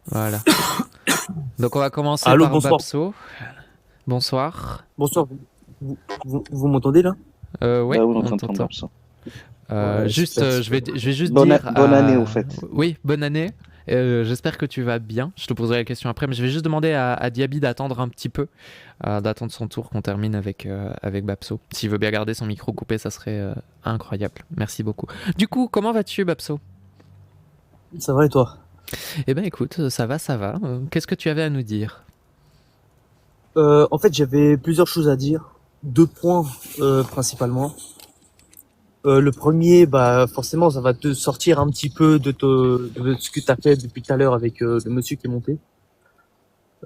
Voilà. Donc on va commencer Allô, par bonsoir. Babso. Bonsoir. Bonsoir. Vous m'entendez là? Oui, Bah oui, on on t'entend t'entend. bien ça. Ouais, Juste, super, je super. vais juste Bonne, dire bonne année au fait. Oui, bonne année. J'espère que tu vas bien. Je te poserai la question après, mais je vais juste demander à Diaby d'attendre un petit peu, d'attendre son tour qu'on termine avec Babso. S'il veut bien garder son micro coupé, ça serait incroyable. Merci beaucoup. Du coup, comment vas-tu, Babso? Ça va et toi? Eh ben écoute, ça va, ça va. Qu'est-ce que tu avais à nous dire? En fait, j'avais plusieurs choses à dire. Deux points principalement. Le premier, bah forcément, ça va te sortir un petit peu de ce que tu as fait depuis tout à l'heure avec le monsieur qui est monté.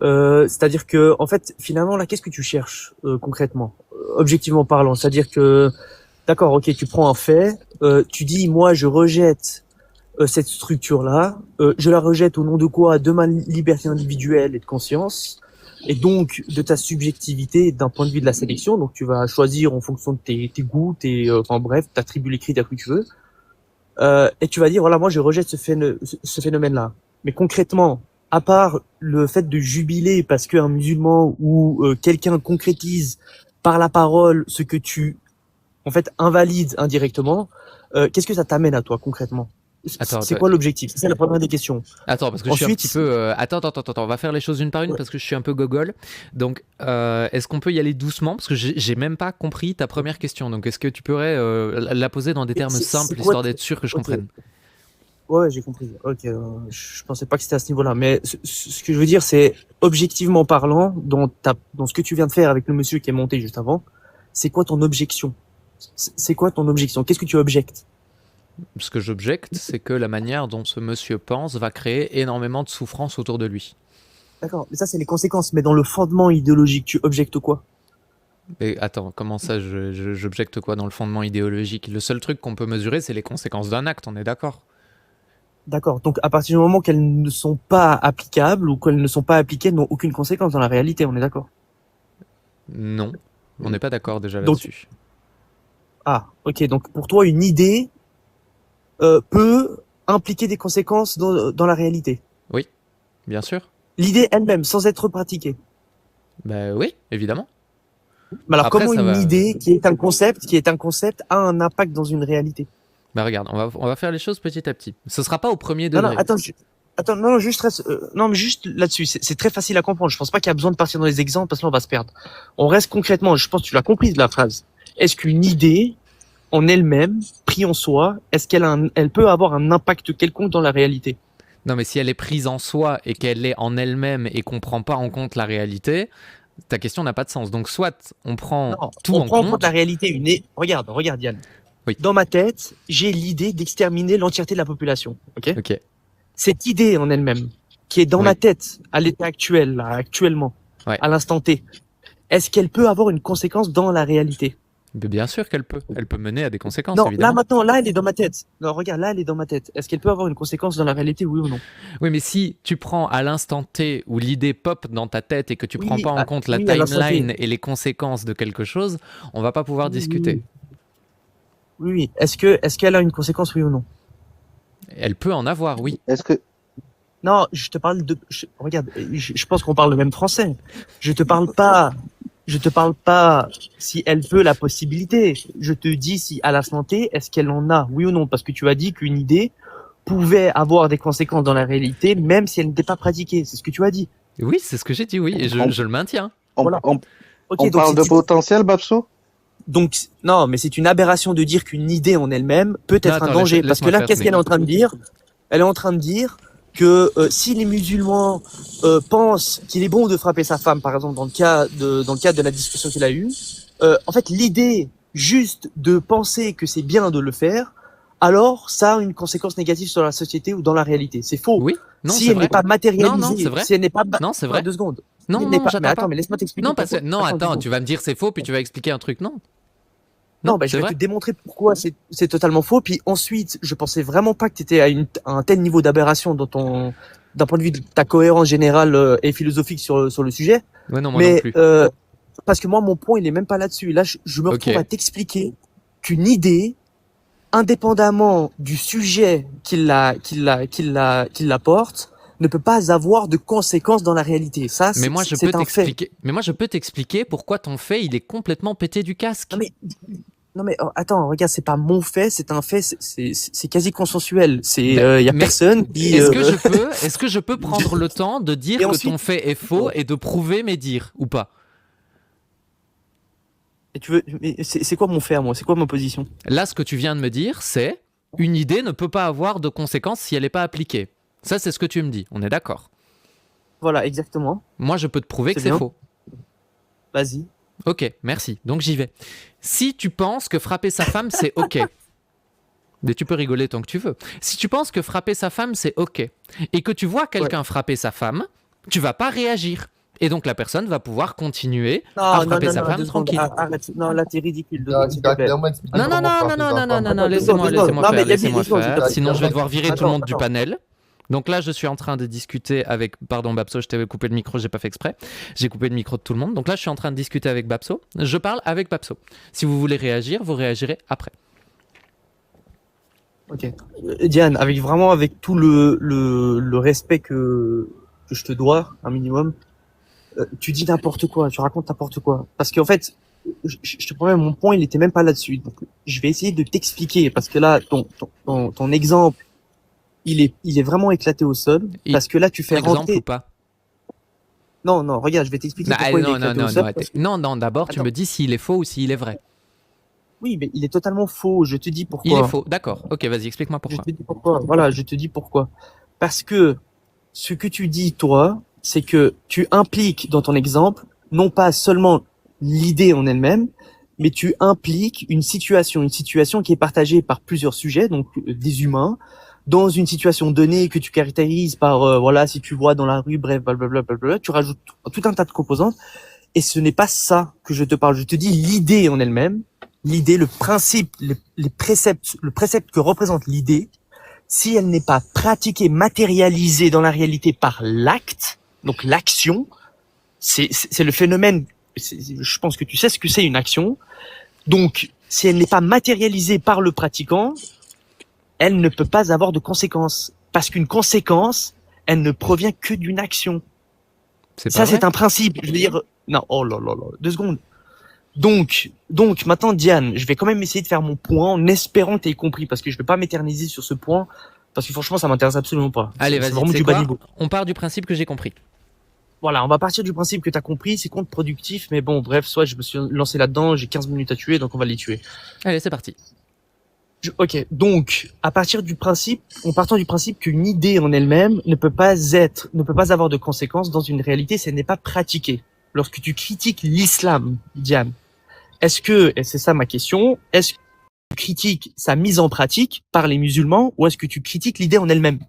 C'est-à-dire que, en fait, finalement, là, qu'est-ce que tu cherches concrètement, objectivement parlant? C'est-à-dire que, d'accord, ok, tu prends un fait, tu dis, moi, je rejette cette structure-là. Je la rejette au nom de quoi? De ma liberté individuelle et de conscience, et donc de ta subjectivité d'un point de vue de la sélection. Donc tu vas choisir en fonction de tes goûts, enfin bref, t'attribues les critères que tu veux. Et tu vas dire, voilà, moi je rejette ce phénomène-là. Mais concrètement, à part le fait de jubiler parce qu'un musulman ou quelqu'un concrétise par la parole ce que tu, en fait, invalides indirectement, qu'est-ce que ça t'amène à toi concrètement? Attends, C'est quoi l'objectif? C'est la première des questions. Attends, parce que je suis un petit Ensuite, peu. Attends, on va faire les choses une par une ouais, parce que je suis un peu gogol. Donc, est-ce qu'on peut y aller doucement? Parce que j'ai même pas compris ta première question. Donc, est-ce que tu pourrais la poser dans des termes c'est simples, quoi histoire d'être sûr que je Ok, comprenne? ouais, j'ai compris. Ok, je pensais pas que c'était à ce niveau-là, mais ce que je veux dire, c'est objectivement parlant, dans ce que tu viens de faire avec le monsieur qui est monté juste avant, c'est quoi ton objection? C'est quoi ton objection? Qu'est-ce que tu objectes? Ce que j'objecte, c'est que la manière dont ce monsieur pense va créer énormément de souffrance autour de lui. D'accord, mais ça c'est les conséquences, mais dans le fondement idéologique, tu objectes quoi? Et attends, comment ça, j'objecte quoi dans le fondement idéologique? Le seul truc qu'on peut mesurer, c'est les conséquences d'un acte, on est d'accord? D'accord, donc à partir du moment qu'elles ne sont pas applicables ou qu'elles ne sont pas appliquées, elles n'ont aucune conséquence dans la réalité, on est d'accord? Non, on n'est pas d'accord déjà Donc, là-dessus. ok, donc pour toi, une idée peut impliquer des conséquences dans la réalité. Oui, bien sûr. L'idée elle-même, sans être pratiquée. Bah oui, évidemment. Mais alors, Après, comment ça une va. idée qui est un concept, a un impact dans une réalité? Bah regarde, on va faire les choses petit à petit. Ce sera pas au premier Non, non, degré. attends, attends, non, juste reste, non, mais juste là-dessus, c'est très facile à comprendre. Je pense pas qu'il y a besoin de partir dans les exemples parce que là, on va se perdre. On reste concrètement. Je pense que tu l'as compris de la phrase. Est-ce qu'une idée, en elle-même, prise en soi, est-ce elle peut avoir un impact quelconque dans la réalité? Non, mais si elle est prise en soi et qu'elle est en elle-même et qu'on prend pas en compte la réalité, ta question n'a pas de sens. Donc soit on prend Non, tout on en prend en compte la compte. réalité. Regarde, Yann. Oui, Dans ma tête, j'ai l'idée d'exterminer l'entièreté de la population. Ok? ok, Cette idée en elle-même, qui est dans ma oui, tête, à l'état actuel, là, actuellement, ouais. à l'instant T, est-ce qu'elle peut avoir une conséquence dans la réalité? Mais bien sûr qu'elle peut. Elle peut mener à des conséquences, Non, là évidemment. maintenant, là elle est dans ma tête. Non, regarde, là elle est dans ma tête. Est-ce qu'elle peut avoir une conséquence dans la réalité, oui ou non? Oui, mais si tu prends à l'instant T où l'idée pop dans ta tête et que tu prends Oui, pas en compte la oui, à l'instant T. timeline et les conséquences de quelque chose, on va pas pouvoir Oui, oui, discuter. oui. Oui, oui. Est-ce qu'elle a une conséquence, oui ou non? Elle peut en avoir, oui. Est-ce que Non, je te parle regarde, je pense qu'on parle le même français. Je te parle pas, je te parle pas si elle peut la possibilité. Je te dis si à l'instant T, est-ce qu'elle en a, oui ou non? Parce que tu as dit qu'une idée pouvait avoir des conséquences dans la réalité, même si elle n'était pas pratiquée. C'est ce que tu as dit. Oui, c'est ce que j'ai dit, oui, et on, je le maintiens. on, Voilà. on, Ok, on donc parle de potentiel, Babso? non, mais c'est une aberration de dire qu'une idée en elle-même peut Non, être un attends, danger. Parce que laisse-moi là, qu'est-ce terminer. qu'elle est en train de dire? Elle est en train de dire que si les musulmans pensent qu'il est bon de frapper sa femme, par exemple, dans le cadre de la discussion qu'il a eue, en fait, l'idée juste de penser que c'est bien de le faire, alors ça a une conséquence négative sur la société ou dans la réalité. C'est faux. Oui, non, Si c'est elle n'est vrai. pas Non, non, c'est matérialisée, vrai. si elle n'est pas... Non, c'est Attends, vrai. 2 secondes. Si Non, elle n'est non, pas... Mais j'attends attends, pas. mais laisse-moi t'expliquer Non, parce que, pourquoi. non, Attends, 2 attends, secondes. tu vas me dire c'est faux, puis tu vas expliquer un truc. Non, Non, non, bah, je c'est vais te vrai. démontrer pourquoi c'est totalement faux. Puis ensuite, je pensais vraiment pas que tu étais à un tel niveau d'aberration d'un point de vue de ta cohérence générale et philosophique sur le sujet. Ouais, non, moi non Mais plus. parce que moi, mon point, il est même pas là-dessus. Là, je me Ok. retrouve à t'expliquer qu'une idée, indépendamment du sujet qui la porte, ne peut pas avoir de conséquences dans la réalité. Ça, Mais moi, je c'est peux un fait. t'expliquer. Mais moi, je peux t'expliquer pourquoi ton fait, il est complètement pété du casque. Non mais attends, regarde, c'est pas mon fait, c'est un fait, c'est quasi consensuel. C'est Ben, y a mais personne qui. est-ce que je peux prendre le temps de dire Et que ensuite- ton fait est faux et de prouver mes dires ou pas? Et tu veux, mais c'est quoi mon fait à moi? C'est quoi ma position? Là, ce que tu viens de me dire, c'est une idée ne peut pas avoir de conséquences si elle n'est pas appliquée. Ça, c'est ce que tu me dis. On est d'accord. Voilà, exactement. Moi, je peux te prouver que C'est c'est bien. faux. Vas-y. Ok, merci. Donc j'y vais. Si tu penses que frapper sa femme, c'est ok. Mais tu peux rigoler tant que tu veux. Si tu penses que frapper sa femme, c'est ok, et que tu vois quelqu'un frapper sa femme, tu vas pas réagir. Et donc la personne va pouvoir continuer à frapper sa femme 2 secondes. tranquille. Arrête. Non, là, t'es ridicule. 2 Tu secondes, s'il te as plaît. clairement expliqué Non, non, comment non, non, frapper non, sa non, non, femme. non, non, Attends, laissez-moi deux secondes. Non, mais faire, il y a laissez-moi deux secondes, faire. attends, Sinon, je vais devoir virer tout le monde attends. du panel. Donc là, je suis en train de discuter avec... Pardon, Babso, je t'avais coupé le micro, j'ai pas fait exprès. J'ai coupé le micro de tout le monde. Donc là, je suis en train de discuter avec Babso. Je parle avec Babso. Si vous voulez réagir, vous réagirez après. Ok. Diane, avec tout le respect que je te dois, un minimum, tu dis n'importe quoi, tu racontes n'importe quoi. Parce qu'en fait, je te promets, mon point, il était même pas là-dessus. Donc, je vais essayer de t'expliquer, parce que là, ton exemple, il est vraiment éclaté au sol, parce que là, tu fais Exemple rentrer... ou pas? Non, regarde, je vais t'expliquer Non, pourquoi il est non, éclaté non, au non, sol. non, parce que- non, d'abord, tu Attends. me dis s'il est faux ou s'il est vrai. Oui, mais il est totalement faux, je te dis pourquoi. Il est faux, d'accord. Ok, vas-y, explique-moi Je pourquoi. te dis pourquoi. Voilà, je te dis pourquoi. Parce que ce que tu dis, toi, c'est que tu impliques dans ton exemple, non pas seulement l'idée en elle-même, mais tu impliques une situation qui est partagée par plusieurs sujets, donc des humains, dans une situation donnée que tu caractérises par, voilà, si tu vois dans la rue, bref, blablabla, tu rajoutes tout un tas de composantes, et ce n'est pas ça que je te parle. Je te dis l'idée en elle-même, l'idée, le principe, les préceptes, le précepte que représente l'idée, si elle n'est pas pratiquée, matérialisée dans la réalité par l'acte, donc l'action, c'est le phénomène, je pense que tu sais ce que c'est une action, donc si elle n'est pas matérialisée par le pratiquant, elle ne peut pas avoir de conséquences, parce qu'une conséquence, elle ne provient que d'une action. C'est pas Ça, vrai. c'est un principe, je veux dire, non, oh là là là, 2 secondes. Donc, maintenant, Diane, je vais quand même essayer de faire mon point en espérant que tu aies compris, parce que je vais pas m'éterniser sur ce point, parce que franchement, ça m'intéresse absolument pas. Allez, C'est vas-y, vraiment tu sais du bas quoi niveau. On part du principe que j'ai compris. Voilà, on va partir du principe que tu as compris, c'est contre-productif, mais bon, bref, soit je me suis lancé là-dedans, j'ai 15 minutes à tuer, donc on va les tuer. Allez, c'est parti. Ok, donc, en partant du principe qu'une idée en elle-même ne peut pas avoir de conséquences dans une réalité si elle n'est pas pratiquée. Lorsque tu critiques l'islam, Diane, et c'est ça ma question, est-ce que tu critiques sa mise en pratique par les musulmans ou est-ce que tu critiques l'idée en elle-même,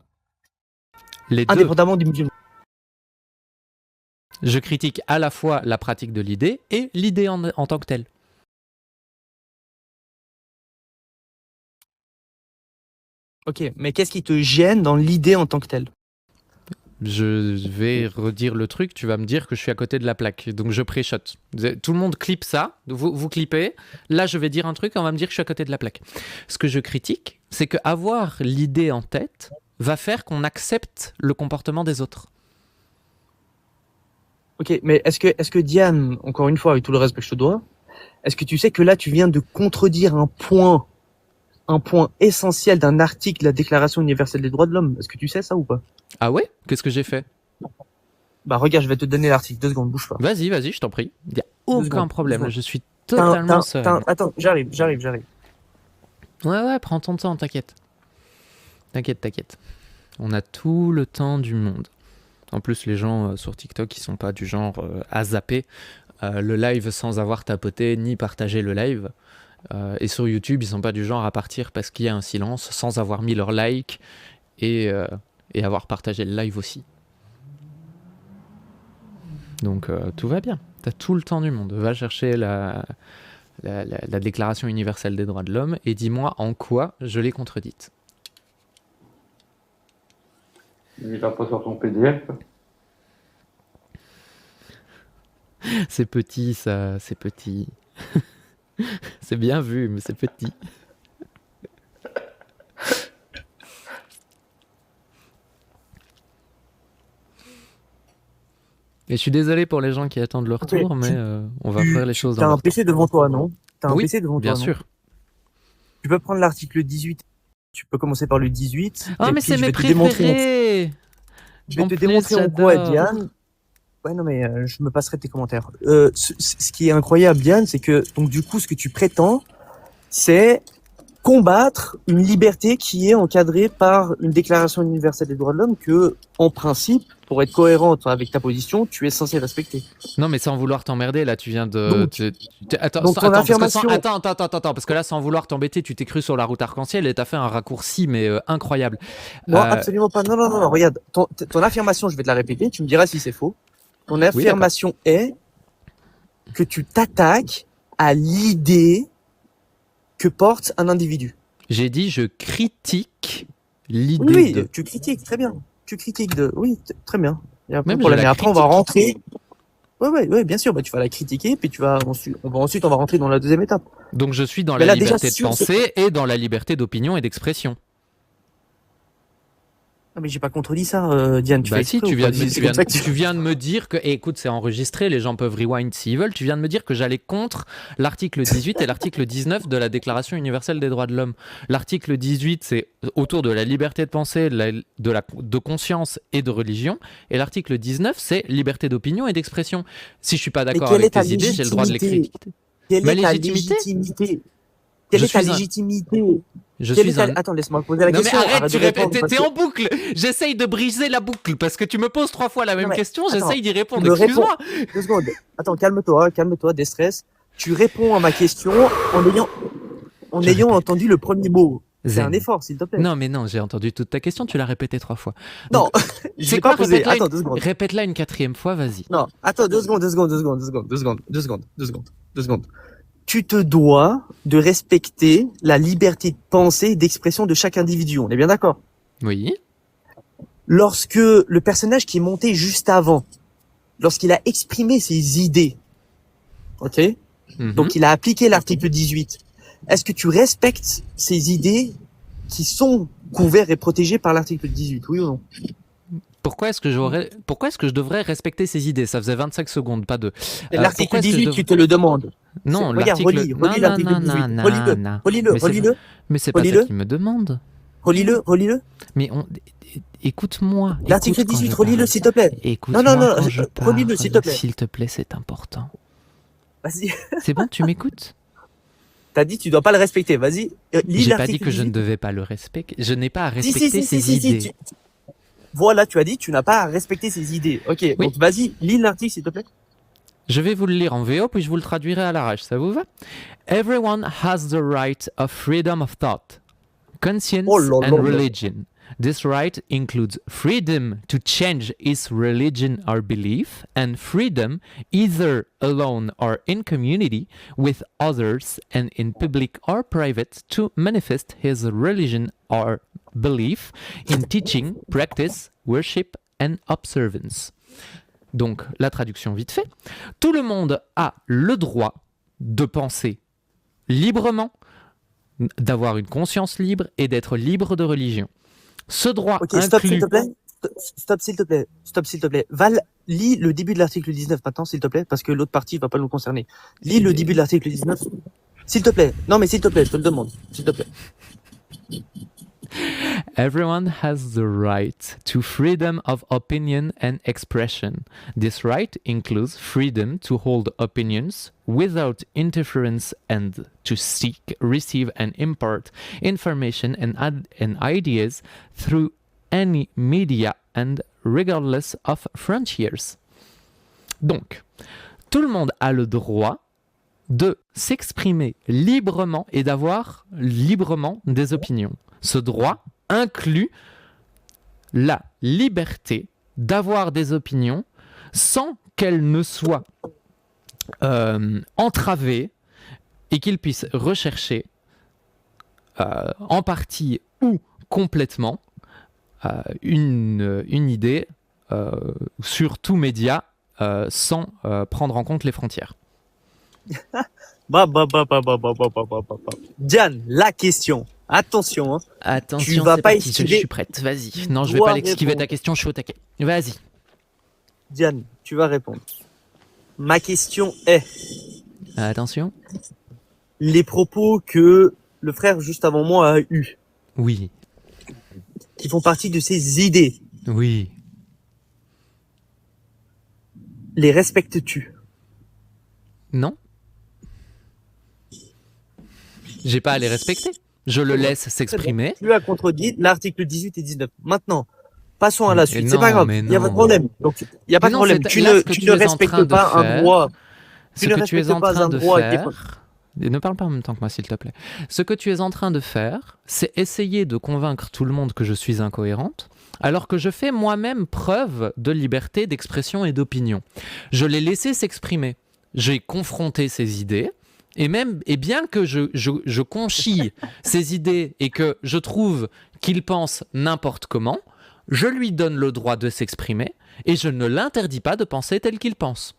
Les deux. indépendamment des musulmans? Je critique à la fois la pratique de l'idée et l'idée en tant que telle. Ok, mais qu'est-ce qui te gêne dans l'idée en tant que telle? Je vais redire le truc, tu vas me dire que je suis à côté de la plaque. Donc je pré-shot. Tout le monde clippe ça, vous clippez. Là, je vais dire un truc, on va me dire que je suis à côté de la plaque. Ce que je critique, c'est qu'avoir l'idée en tête va faire qu'on accepte le comportement des autres. Ok, mais est-ce que Diane, encore une fois, avec tout le respect que je te dois, est-ce que tu sais que là, tu viens de contredire un point essentiel d'un article de la Déclaration universelle des droits de l'homme? Est-ce que tu sais ça ou pas? Ah ouais? Qu'est-ce que j'ai fait? Bah regarde, je vais te donner l'article, 2 secondes, bouge pas. Vas-y, je t'en prie. Il n'y a aucun secondes, problème, 2 secondes. je suis totalement serein. Attends, j'arrive. Ouais, prends ton temps, t'inquiète. T'inquiète. On a tout le temps du monde. En plus, les gens sur TikTok, ils sont pas du genre à zapper le live sans avoir tapoté ni partagé le live. Et sur YouTube, ils sont pas du genre à partir parce qu'il y a un silence sans avoir mis leur like et avoir partagé le live aussi. Donc tout va bien. T'as tout le temps du monde. Va chercher la Déclaration universelle des droits de l'homme et dis-moi en quoi je l'ai contredite. Il va pas sur ton PDF. C'est petit, ça, c'est petit. C'est bien vu, mais c'est petit. Et je suis désolé pour les gens qui attendent leur Ok, tour, mais on va faire les choses T'as dans un leur PC devant toi, non? T'as un Oui, PC devant bien toi, non? sûr. Tu peux prendre l'article 18. Tu peux commencer par le 18. Ah, et mais puis c'est je mes vais te démontrer préférés. je vais En te plus, démontrer en quoi, j'adore. Diane. Ouais, non, mais je me passerai tes commentaires. Ce qui est incroyable, Diane, c'est que, donc, du coup, ce que tu prétends, c'est combattre une liberté qui est encadrée par une déclaration universelle des droits de l'homme que, en principe, pour être cohérente avec ta position, tu es censé respecter. Non, mais sans vouloir t'emmerder, là, tu viens de. Donc, Attends, donc ton attends, affirmation. parce que là, sans vouloir t'embêter, tu t'es cru sur la route arc-en-ciel et t'as fait un raccourci, mais incroyable. Non, Euh, absolument pas. Non, non, non, non, regarde. Ton affirmation, je vais te la répéter, tu me diras si c'est faux. Ton d'accord. affirmation est que tu t'attaques à l'idée que porte un individu. J'ai dit, je critique l'idée Oui, de. tu critiques, très bien. Tu critiques de. Oui, très bien. Il y a pas de Même je problème. la Et après, on va critique. rentrer. Ouais, bien sûr. Bah, tu vas la critiquer, puis tu vas ensuite, on va rentrer dans la deuxième étape. Donc, je suis dans Mais la là, déjà, liberté de sur ce- penser et dans la liberté d'opinion et d'expression. Non, mais j'ai pas contredit ça, Diane. Tu Bah fais si, exprès tu ou viens, pas de me, C'est tu, comme viens, ça de- que tu viens de me dire que, et écoute, c'est enregistré, les gens peuvent rewind s'ils veulent, tu viens de me dire que j'allais contre l'article 18 et l'article 19 de la Déclaration universelle des droits de l'homme. L'article 18, c'est autour de la liberté de pensée, de conscience et de religion, et l'article 19, c'est liberté d'opinion et d'expression. Si je suis pas Mais d'accord quelle est avec ta tes idées, j'ai le droit de les légitimité critiquer. Quelle Ma est ta légitimité légitimité Quelle Je est ta suis un- légitimité Je Quelle est suis ta- un... Attends, laisse-moi poser la Non mais question. arrête, Arrête tu de répondre, répètes, parce t'es que- en boucle. J'essaye de briser la boucle parce que tu me poses 3 fois la même mais question, attends, j'essaye d'y répondre. tu me réponds. Excuse-moi. 2 secondes. Attends, calme-toi, déstresse. Tu réponds à ma question en Je ayant répète. entendu le premier mot. C'est Zen. un effort, s'il te plaît. Non mais non, j'ai entendu toute ta question, tu l'as répétée 3 fois. Non, Donc, je c'est l'ai quoi, pas posé. répète-la Attends, une... 2 secondes. répète-la une 4e fois, vas-y. Non, attends, 2 secondes. Tu te dois de respecter la liberté de pensée et d'expression de chaque individu. On est bien d'accord? Oui. Lorsque le personnage qui est monté juste avant, lorsqu'il a exprimé ses idées, ok? Mhm. Donc il a appliqué l'article 18. Est-ce que tu respectes ces idées qui sont couvertes et protégées par l'article 18, oui ou non? Pourquoi est-ce que je devrais respecter ces idées? Ça faisait 25 secondes, pas 2. L'article 18, tu te le demandes. Non, Regarde, l'article... relis l'article 18. Relis-le. Mais c'est pas ça Relis-le. qu'il me demande. Relis-le. Mais écoute-moi. L'article écoute quand 18, je relis-le, parle. s'il te plaît. Écoute-moi Non, quand je relis-le, parle. s'il te plaît. S'il te plaît, c'est important. Vas-y. C'est bon, tu m'écoutes? T'as dit, tu dois pas le respecter. Vas-y, lis J'ai pas l'article dit que je ne 18. devais pas le respecter. Je n'ai pas à Si, respecter ses idées. Voilà, tu as dit, tu n'as pas à respecter ses idées. Ok, Oui. donc vas-y, lis l'article, s'il te plaît. Je vais vous le lire en VO, puis je vous le traduirai à l'arrache. Ça vous va? Everyone has the right of freedom of thought, conscience Oh là là and là. religion. This right includes freedom to change his religion or belief, and freedom, either alone or in community with others and in public or private, to manifest his religion or belief in teaching, practice, worship and observance. Donc, la traduction vite fait. Tout le monde a le droit de penser librement, d'avoir une conscience libre et d'être libre de religion. Ce droit Ok, stop, s'il inclut... te plaît. Stop, s'il te plaît. Lis le début de l'article 19 maintenant, s'il te plaît, parce que l'autre partie va pas nous concerner. Lis le début de l'article 19. S'il te plaît. Non, mais s'il te plaît, je te le demande. S'il te plaît. Everyone has the right to freedom of opinion and expression. This right includes freedom to hold opinions without interference and to seek, receive, and impart information and ideas through any media and regardless of frontiers. Donc, tout le monde a le droit de s'exprimer librement et d'avoir librement des opinions. Ce droit inclut la liberté d'avoir des opinions sans qu'elles ne soient entravées et qu'ils puissent rechercher en partie ou complètement une idée sur tout média sans prendre en compte les frontières. Diane, la question. Attention, hein. Attention, Tu vas c'est pas parti, je esquiver. suis prête, vas-y. Non, je vais dois pas l'esquiver répondre. ta question, je suis au taquet. Vas-y. Diane, tu vas répondre. Ma question est, Attention. les propos que le frère juste avant moi a eus, Oui. qui font partie de ses idées, Oui. les respectes-tu? Non. J'ai pas à les respecter. Je le laisse s'exprimer. Tu as contredit l'article 18 et 19. Maintenant, passons à la suite. C'est non, pas grave. mais Il n'y a pas de non. problème. Donc, il n'y a pas Mais de non, problème. c'est- Tu là, ne, ce que tu tu ne es en respectes train de pas un faire, droit. Ce Tu ne que tu es respectes en pas train un de droit qui est- faire, et ne parle pas en même temps que moi s'il te plaît. Ce que tu es en train de faire, c'est essayer de convaincre tout le monde que je suis incohérente, alors que je fais moi-même preuve de liberté d'expression et d'opinion. Je l'ai laissé s'exprimer. J'ai confronté ses idées. Et bien que je conchille ses idées et que je trouve qu'il pense n'importe comment, je lui donne le droit de s'exprimer et je ne l'interdis pas de penser tel qu'il pense.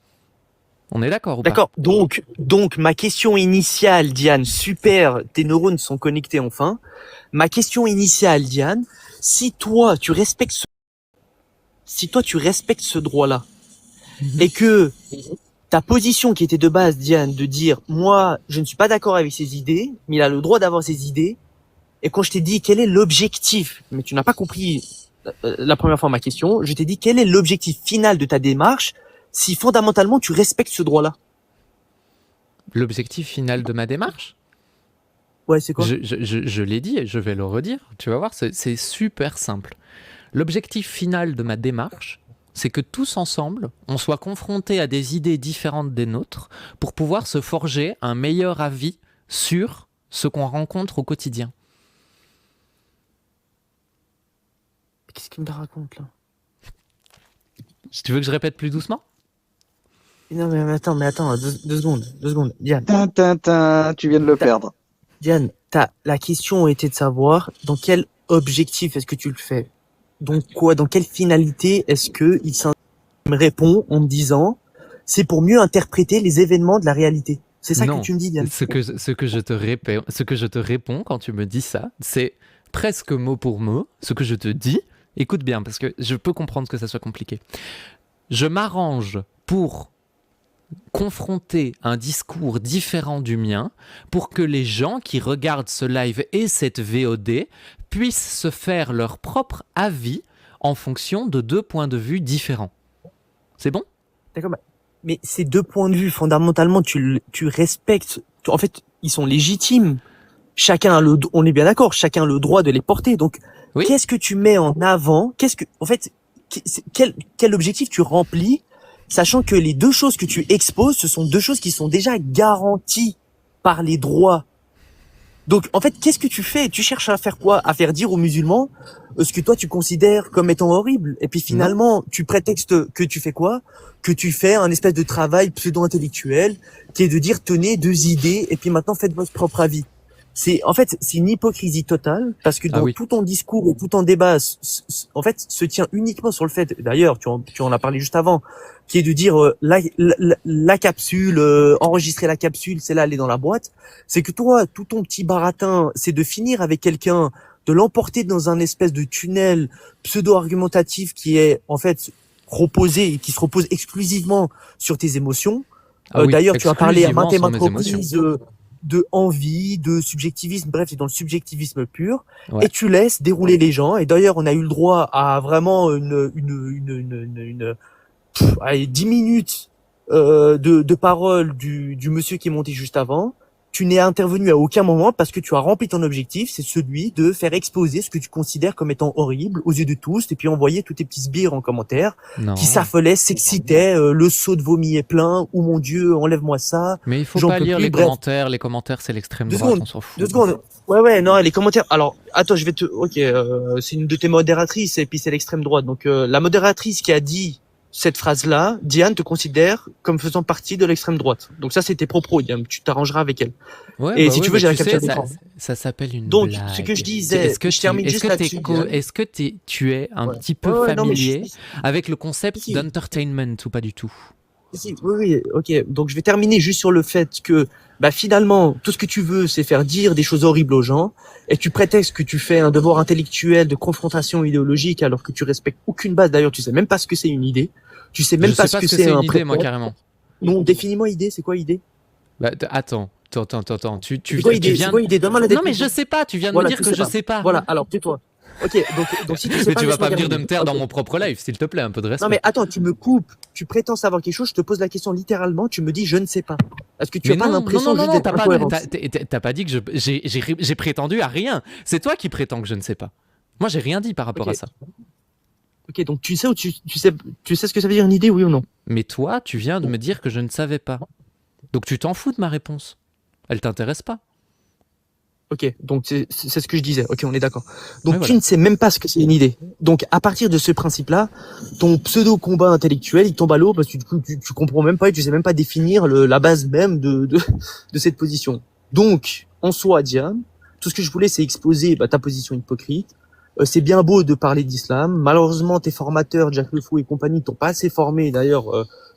On est d'accord ou pas? D'accord. Donc, ma question initiale, Diane, super, tes neurones sont connectés enfin. Ma question initiale, Diane, si toi, tu respectes ce droit-là, et que ta position qui était de base, Diane, de dire, moi, je ne suis pas d'accord avec ses idées, mais il a le droit d'avoir ses idées, et quand je t'ai dit quel est l'objectif, mais tu n'as pas compris la première fois ma question, je t'ai dit quel est l'objectif final de ta démarche, si fondamentalement tu respectes ce droit-là. L'objectif final de ma démarche, Ouais, c'est quoi? je l'ai dit et je vais le redire, tu vas voir, c'est super simple. L'objectif final de ma démarche, c'est que tous ensemble, on soit confrontés à des idées différentes des nôtres pour pouvoir se forger un meilleur avis sur ce qu'on rencontre au quotidien. Qu'est-ce qu'il me raconte là? Tu veux que je répète plus doucement? Non mais attends, deux secondes. Diane, Tu viens de le perdre. Diane, la question était de savoir dans quel objectif est-ce que tu le fais? Donc quoi, dans quelle finalité est-ce que me répond en me disant c'est pour mieux interpréter les événements de la réalité? C'est ça Non. que tu me dis, Diane? Ce que je te réponds quand tu me dis ça, c'est presque mot pour mot ce que je te dis. Écoute bien, parce que je peux comprendre que ça soit compliqué. Je m'arrange pour confronter un discours différent du mien pour que les gens qui regardent ce live et cette VOD puissent se faire leur propre avis en fonction de deux points de vue différents. C'est bon? D'accord, mais ces deux points de vue, fondamentalement, tu respectes. En fait, ils sont légitimes. Chacun a on est bien d'accord, chacun a le droit de les porter. Donc, Oui. qu'est-ce que tu mets en avant? Quel objectif tu remplis, sachant que les deux choses que tu exposes, ce sont deux choses qui sont déjà garanties par les droits. Donc, en fait, qu'est-ce que tu fais? Tu cherches à faire quoi? À faire dire aux musulmans ce que toi tu considères comme étant horrible. Et puis finalement, tu prétextes que tu fais quoi? Que tu fais un espèce de travail pseudo-intellectuel qui est de dire tenez deux idées et puis maintenant faites votre propre avis. C'est une hypocrisie totale parce que dans tout ton discours et tout ton débat se tient uniquement sur le fait, d'ailleurs tu en as parlé juste avant, qui est de dire la capsule, enregistrer la capsule, c'est là, elle est dans la boîte. C'est que toi, tout ton petit baratin, c'est de finir avec quelqu'un, de l'emporter dans un espèce de tunnel pseudo-argumentatif qui est en fait reposé, qui se repose exclusivement sur tes émotions. D'ailleurs, tu as parlé à maintes et maintes reprises de envie, de subjectivisme, bref, c'est dans le subjectivisme pur, et tu laisses dérouler les gens. Et d'ailleurs, on a eu le droit à vraiment 10 minutes de parole du monsieur qui est monté juste avant. Tu n'es intervenu à aucun moment parce que tu as rempli ton objectif, c'est celui de faire exposer ce que tu considères comme étant horrible aux yeux de tous, et puis envoyer tous tes petits sbires en commentaire qui s'affolaient, s'excitaient, le seau de vomi est plein, ou mon Dieu, enlève-moi ça. Mais il faut pas lire les commentaires, les commentaires c'est l'extrême droite, on s'en fout. 2 secondes. Ouais, non, les commentaires. Alors, attends, c'est une de tes modératrices et puis c'est l'extrême droite. Donc la modératrice qui a dit cette phrase-là, Diane te considère comme faisant partie de l'extrême droite. Donc ça, c'est tes propos, Diane. Tu t'arrangeras avec elle. Ouais, et si tu veux, j'ai la capture d'écran. Ça s'appelle une Donc, blague. ce que je disais, je termine juste là-dessus. Est-ce que tu es un petit peu familier avec le concept d'entertainment ou pas du tout? Oui, ok. Donc, je vais terminer juste sur le fait que, finalement, tout ce que tu veux, c'est faire dire des choses horribles aux gens, et tu prétextes que tu fais un devoir intellectuel de confrontation idéologique alors que tu respectes aucune base. D'ailleurs, tu sais même pas ce que c'est une idée. Tu sais même Je pas sais ce que c'est une un idée, moi, pré-prod. carrément. Non, définis-moi idée, c'est quoi idée? Bah, attends. Tu C'est quoi tu idée? C'est viens. quoi idée? Donne-moi la Non, mais définition. je sais pas. Tu viens de me Voilà, dire tu que sais je pas. sais pas. Voilà, alors tais-toi. Ok, donc si tu sais Mais pas, tu vas laisse-moi pas venir de terminer. me taire dans Ok. mon propre live, s'il te plaît, un peu de respect. Non mais attends, tu me coupes, tu prétends savoir quelque chose, je te pose la question littéralement, tu me dis je ne sais pas. Est-ce que tu Mais as pas non, l'impression juste d'être t'as pas, incohérent? t'as pas dit que j'ai prétendu à rien. C'est toi qui prétends que je ne sais pas. Moi, j'ai rien dit par rapport Ok. à ça. Ok, donc tu sais ou tu sais ce que ça veut dire une idée, oui ou non? Mais toi, tu viens de me dire que je ne savais pas. Donc tu t'en fous de ma réponse. Elle t'intéresse pas. Ok, donc c'est ce que je disais. Ok, on est d'accord. Donc Ouais, tu voilà. ne sais même pas ce que c'est une idée. Donc à partir de ce principe-là, ton pseudo combat intellectuel, il tombe à l'eau parce que du coup tu comprends même pas et tu sais même pas définir la base même de cette position. Donc en soi, Diane, tout ce que je voulais c'est exposer ta position hypocrite. C'est bien beau de parler d'islam. Malheureusement, tes formateurs, Jack Le Fou et compagnie, t'ont pas assez formé. D'ailleurs,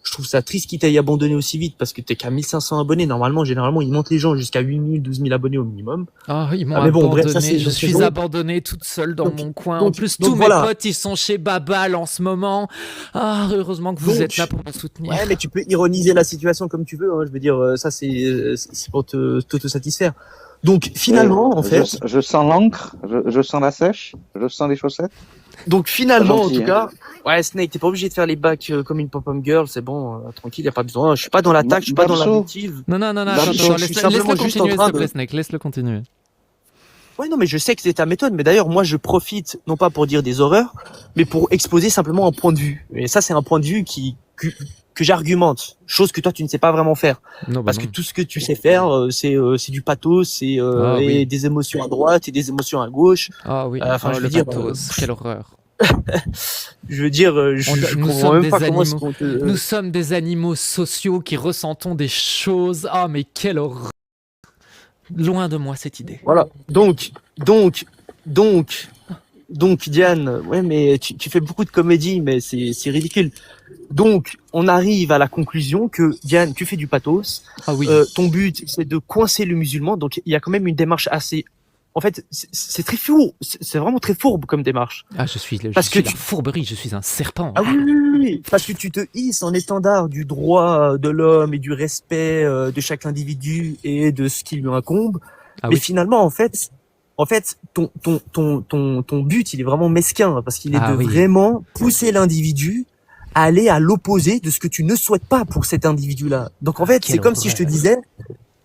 je trouve ça triste qu'ils t'aient abandonné aussi vite parce que t'es qu'à 1500 abonnés. Normalement, généralement, ils montent les gens jusqu'à 8000, 12 000 abonnés au minimum. Oh, ils m'ont Ah, mais bon, bref, ça, abandonné. c'est Je une suis raison. abandonné toute seule dans Donc- mon coin. donc- En plus, donc tous voilà. mes potes, ils sont chez Babal en ce moment. Ah, heureusement que vous Donc- êtes là pour me soutenir. Ouais, mais tu peux ironiser la situation comme tu veux. Hein. Je veux dire, ça, c'est pour te satisfaire. Donc, finalement, en fait, Je sens l'encre, je sens la sèche, je sens les chaussettes. donc finalement, en Gentil, tout hein. cas, ouais, Snake, t'es pas obligé de faire les bacs comme une pop-up girl. C'est bon, tranquille, y a pas besoin. Je suis pas dans l'attaque, je suis pas dans Babso. l'invective. Non, Babso, attends, je suis laisse-le simplement juste en continuer, s'il train te plaît, de- Snake. Laisse-le continuer. Ouais, non, mais je sais que c'est ta méthode, mais d'ailleurs, moi, je profite, non pas pour dire des horreurs, mais pour exposer simplement un point de vue. Et ça, c'est un point de vue que j'argumente. Chose que toi, tu ne sais pas vraiment faire. Non, bah Parce non. que tout ce que tu sais faire, c'est du pathos, c'est Ah, et oui. des émotions à droite et des émotions à gauche. Ah oui, Enfin, je le veux dire, pathos, quelle horreur. Je veux dire, je Nous comprends sommes même des pas comment est-ce animaux. qu'on te... Nous sommes des animaux sociaux qui ressentons des choses. Ah, mais quelle horreur. Loin de moi cette idée. Voilà. Donc, Diane, ouais, mais tu fais beaucoup de comédie, mais c'est ridicule. Donc, on arrive à la conclusion que, Diane, tu fais du pathos. Ah oui. Ton but, c'est de coincer le musulman. Donc, il y a quand même une démarche assez... En fait, c'est très fourbe. C'est vraiment très fourbe comme démarche. Ah, je suis parce que la fourberie, je suis un serpent. Ah oui. Parce que tu te hisses en étendard du droit de l'homme et du respect de chaque individu et de ce qui lui incombe. Ah Mais oui. finalement, en fait, ton but, il est vraiment mesquin parce qu'il est Ah de oui. vraiment pousser l'individu à aller à l'opposé de ce que tu ne souhaites pas pour cet individu-là. Donc en fait, quelle c'est comme si je te horreur. disais,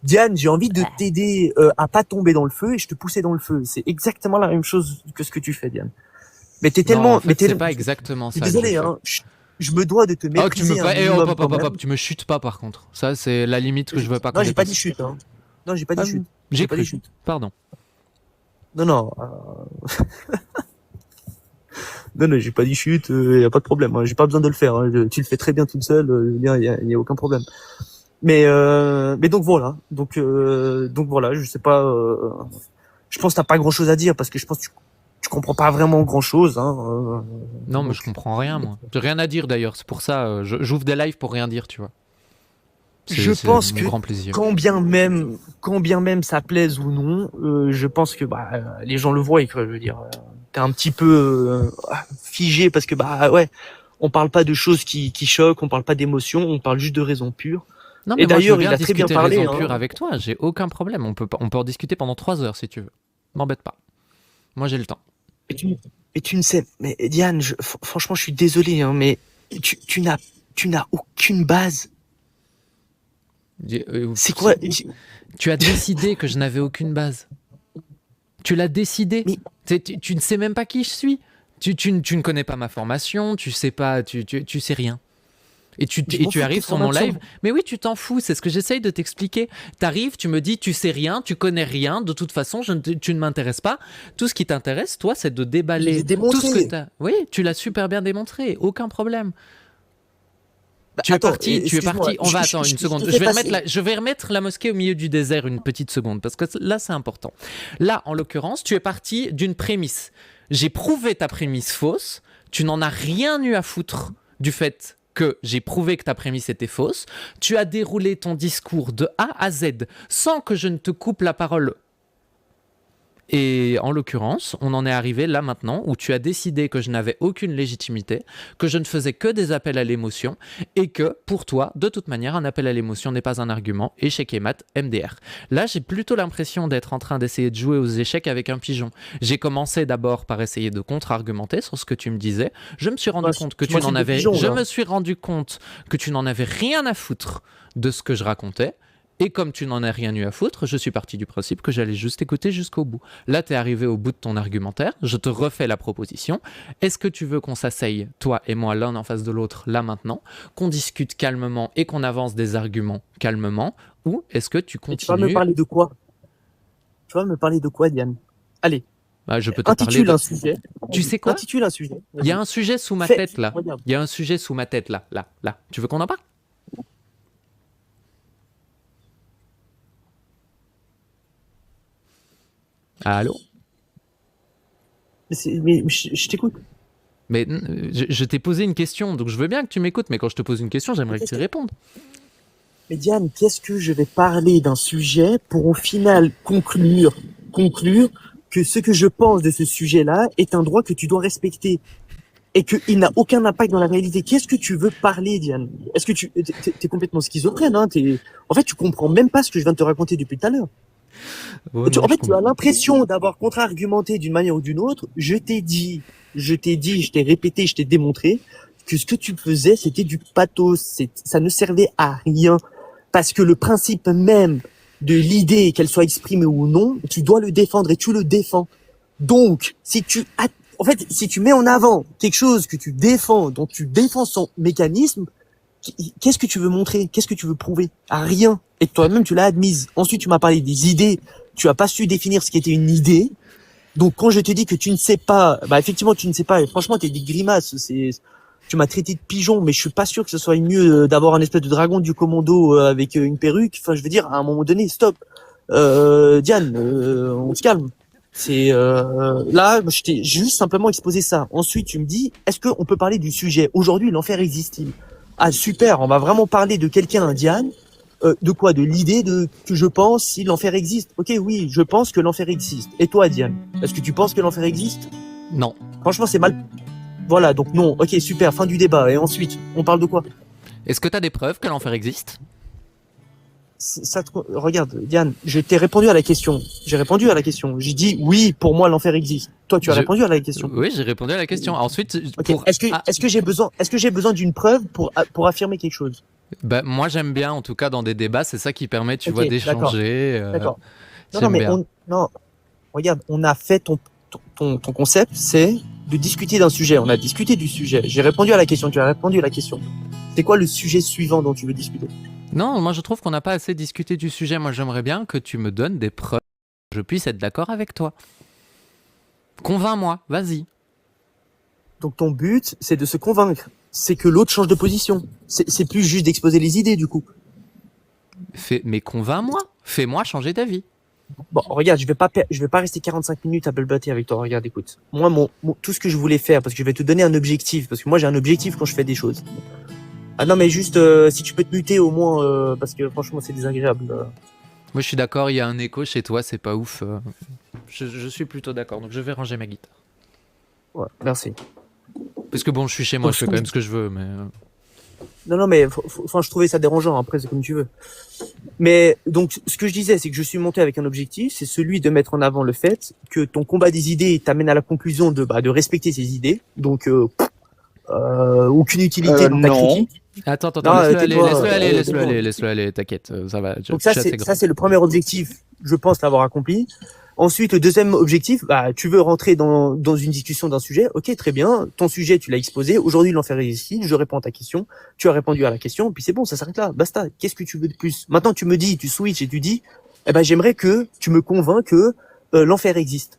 Diane, j'ai envie de t'aider à pas tomber dans le feu et je te poussais dans le feu. C'est exactement la même chose que ce que tu fais, Diane. Mais t'es tellement, Non, en fait, mais t'es c'est pas exactement je ça. suis désolé, hein. Je me dois de te Oh, tu mépriser me un pas. Eh, minimum hop, quand même. hop, tu me chutes pas par contre. Ça, c'est la limite que je veux pas. Non, qu'on j'ai pas dépasse. dit chute, hein. Non, j'ai pas dit Ah, chute. J'ai pas cru. dit chute. Pardon. Non. Non, j'ai pas dit chute, y a pas de problème, hein. J'ai pas besoin de le faire, hein. Tu le fais très bien toute seule, y a aucun problème. Mais donc voilà. Donc voilà, je sais pas, je pense que t'as pas grand chose à dire parce que je pense que tu comprends pas vraiment grand chose, hein. Non, mais je comprends rien, moi. J'ai rien à dire d'ailleurs. C'est pour ça, j'ouvre des lives pour rien dire, tu vois. Je C'est pense mon que grand plaisir. quand bien même ça plaise ou non, je pense que les gens le voient, quoi. Je veux dire, t'es un petit peu figé parce que ouais, on parle pas de choses qui choquent, on parle pas d'émotions, on parle juste de raisons pures. Non, Et mais moi, je veux d'ailleurs, bien il a très bien discuter parlé, raison hein. pure avec toi. J'ai aucun problème. On peut en discuter pendant 3 heures si tu veux. M'embête pas. Moi, j'ai le temps. Et tu ne sais, mais Diane, franchement, je suis désolé, hein, mais tu n'as aucune base. C'est quoi? Tu as décidé que je n'avais aucune base. Tu l'as décidé. Mais- Tu ne sais même pas qui je suis. Tu ne connais pas ma formation. Tu sais pas. Tu sais rien. Et Je m'en tu fous de arrives tes sur mon formations. live. Mais oui, tu t'en fous. C'est ce que j'essaye de t'expliquer. T'arrives, tu me dis, tu sais rien, tu connais rien. De toute façon, tu ne m'intéresses pas. Tout ce qui t'intéresse, toi, c'est de Je déballer l'ai démontré. tout ce que t'as. Oui, tu l'as super bien démontré. Aucun problème. Tu es Attends, parti. excuse-moi, On va attendre une seconde. te fais passer. Je vais remettre la mosquée au milieu du désert une petite seconde parce que là c'est important. Là, en l'occurrence, tu es parti d'une prémisse. J'ai prouvé ta prémisse fausse. Tu n'en as rien eu à foutre du fait que j'ai prouvé que ta prémisse était fausse. Tu as déroulé ton discours de A à Z sans que je ne te coupe la parole. Et en l'occurrence, on en est arrivé là maintenant où tu as décidé que je n'avais aucune légitimité, que je ne faisais que des appels à l'émotion et que pour toi, de toute manière, un appel à l'émotion n'est pas un argument. Échec et maths, MDR. Là, j'ai plutôt l'impression d'être en train d'essayer de jouer aux échecs avec un pigeon. J'ai commencé d'abord par essayer de contre-argumenter sur ce que tu me disais. Je me suis rendu compte que tu n'en avais... Je me suis rendu compte que tu n'en avais rien à foutre de ce que je racontais. Et comme tu n'en as rien eu à foutre, je suis parti du principe que j'allais juste écouter jusqu'au bout. Là, tu es arrivé au bout de ton argumentaire, je te refais la proposition. Est-ce que tu veux qu'on s'asseye, toi et moi, l'un en face de l'autre, là maintenant, qu'on discute calmement et qu'on avance des arguments calmement, ou est-ce que tu continues... Tu vas me parler de quoi? Tu vas me parler de quoi, Diane? Allez, je peux te intitule parler un sujet. Tu sais quoi? Intitule un sujet. Il y a un sujet sous ma tête, là. Il y a un sujet sous ma tête, là. Tu veux qu'on en parle? Allô? Mais je t'écoute. Mais je t'ai posé une question, donc je veux bien que tu m'écoutes, mais quand je te pose une question, j'aimerais que tu répondes. Mais Diane, qu'est-ce que je vais parler d'un sujet pour au final conclure que ce que je pense de ce sujet-là est un droit que tu dois respecter et qu'il n'a aucun impact dans la réalité. Qu'est-ce que tu veux parler, Diane? Est-ce que t'es complètement schizophrène, hein? En fait, tu comprends même pas ce que je viens de te raconter depuis tout à l'heure. Oh, en fait, tu as l'impression d'avoir contre-argumenté d'une manière ou d'une autre. Je t'ai dit, je t'ai répété, je t'ai démontré que ce que tu faisais, c'était du pathos. Ça ne servait à rien. Parce que le principe même de l'idée, qu'elle soit exprimée ou non, tu dois le défendre et tu le défends. Donc, si tu mets en avant quelque chose que tu défends, dont tu défends son mécanisme, qu'est-ce que tu veux montrer? Qu'est-ce que tu veux prouver? À rien. Et toi-même, tu l'as admise. Ensuite, tu m'as parlé des idées. Tu as pas su définir ce qui était une idée. Donc, quand je te dis que tu ne sais pas, effectivement, tu ne sais pas. Et franchement, t'es des grimaces. Tu m'as traité de pigeon, mais je suis pas sûr que ce soit mieux d'avoir un espèce de dragon du commando avec une perruque. Enfin, je veux dire, à un moment donné, stop. Diane, on se calme. Là, je t'ai juste simplement exposé ça. Ensuite, tu me dis, est-ce qu'on peut parler du sujet? Aujourd'hui, l'enfer existe-t-il? Ah super, on va vraiment parler de quelqu'un, Diane. De quoi? De l'idée que je pense si l'enfer existe. Ok, oui, je pense que l'enfer existe. Et toi, Diane, est-ce que tu penses que l'enfer existe? Non. Franchement, c'est mal. Voilà, donc non. Ok, super, fin du débat. Et ensuite, on parle de quoi? Est-ce que tu as des preuves que l'enfer existe? Regarde, Diane, je t'ai répondu à la question. J'ai répondu à la question. J'ai dit oui, pour moi, l'enfer existe. Toi, tu as répondu à la question. Oui, j'ai répondu à la question. Ensuite, okay. Est-ce que j'ai besoin d'une preuve pour affirmer quelque chose? Moi, j'aime bien, en tout cas, dans des débats, c'est ça qui permet, tu vois, d'échanger. D'accord. Non, regarde, on a fait ton concept, c'est de discuter d'un sujet. On a discuté du sujet. J'ai répondu à la question. Tu as répondu à la question. C'est quoi le sujet suivant dont tu veux discuter? Non, moi je trouve qu'on n'a pas assez discuté du sujet. Moi j'aimerais bien que tu me donnes des preuves que je puisse être d'accord avec toi. Convainc-moi, vas-y. Donc ton but, c'est de se convaincre. C'est que l'autre change de position. C'est plus juste d'exposer les idées du coup. Mais convainc-moi. Fais-moi changer d'avis. Bon, regarde, je vais pas rester 45 minutes à blablater avec toi. Regarde, écoute. Moi, tout ce que je voulais faire, parce que je vais te donner un objectif, parce que moi j'ai un objectif quand je fais des choses. Ah non, mais juste, si tu peux te muter au moins, parce que franchement, c'est désagréable. Moi, je suis d'accord, il y a un écho chez toi, c'est pas ouf. Je suis plutôt d'accord, donc je vais ranger ma guitare. Ouais, merci. Parce que bon, je suis chez moi, je fais quand même ce que je veux, mais... Non, mais enfin, je trouvais ça dérangeant, après, c'est comme tu veux. Mais, donc, ce que je disais, c'est que je suis monté avec un objectif, c'est celui de mettre en avant le fait que ton combat des idées t'amène à la conclusion de respecter ces idées. Donc, aucune utilité dans ta critique. Attends, laisse-le aller, t'inquiète, ça va. Donc ça, c'est le premier objectif, je pense l'avoir accompli. Ensuite, le deuxième objectif, tu veux rentrer dans une discussion d'un sujet. Ok, très bien. Ton sujet, tu l'as exposé. Aujourd'hui, l'enfer est ici. Je réponds à ta question. Tu as répondu à la question. Puis c'est bon, ça s'arrête là. Basta. Qu'est-ce que tu veux de plus? Maintenant, tu me dis, tu switches et tu dis, j'aimerais que tu me convaincs que l'enfer existe.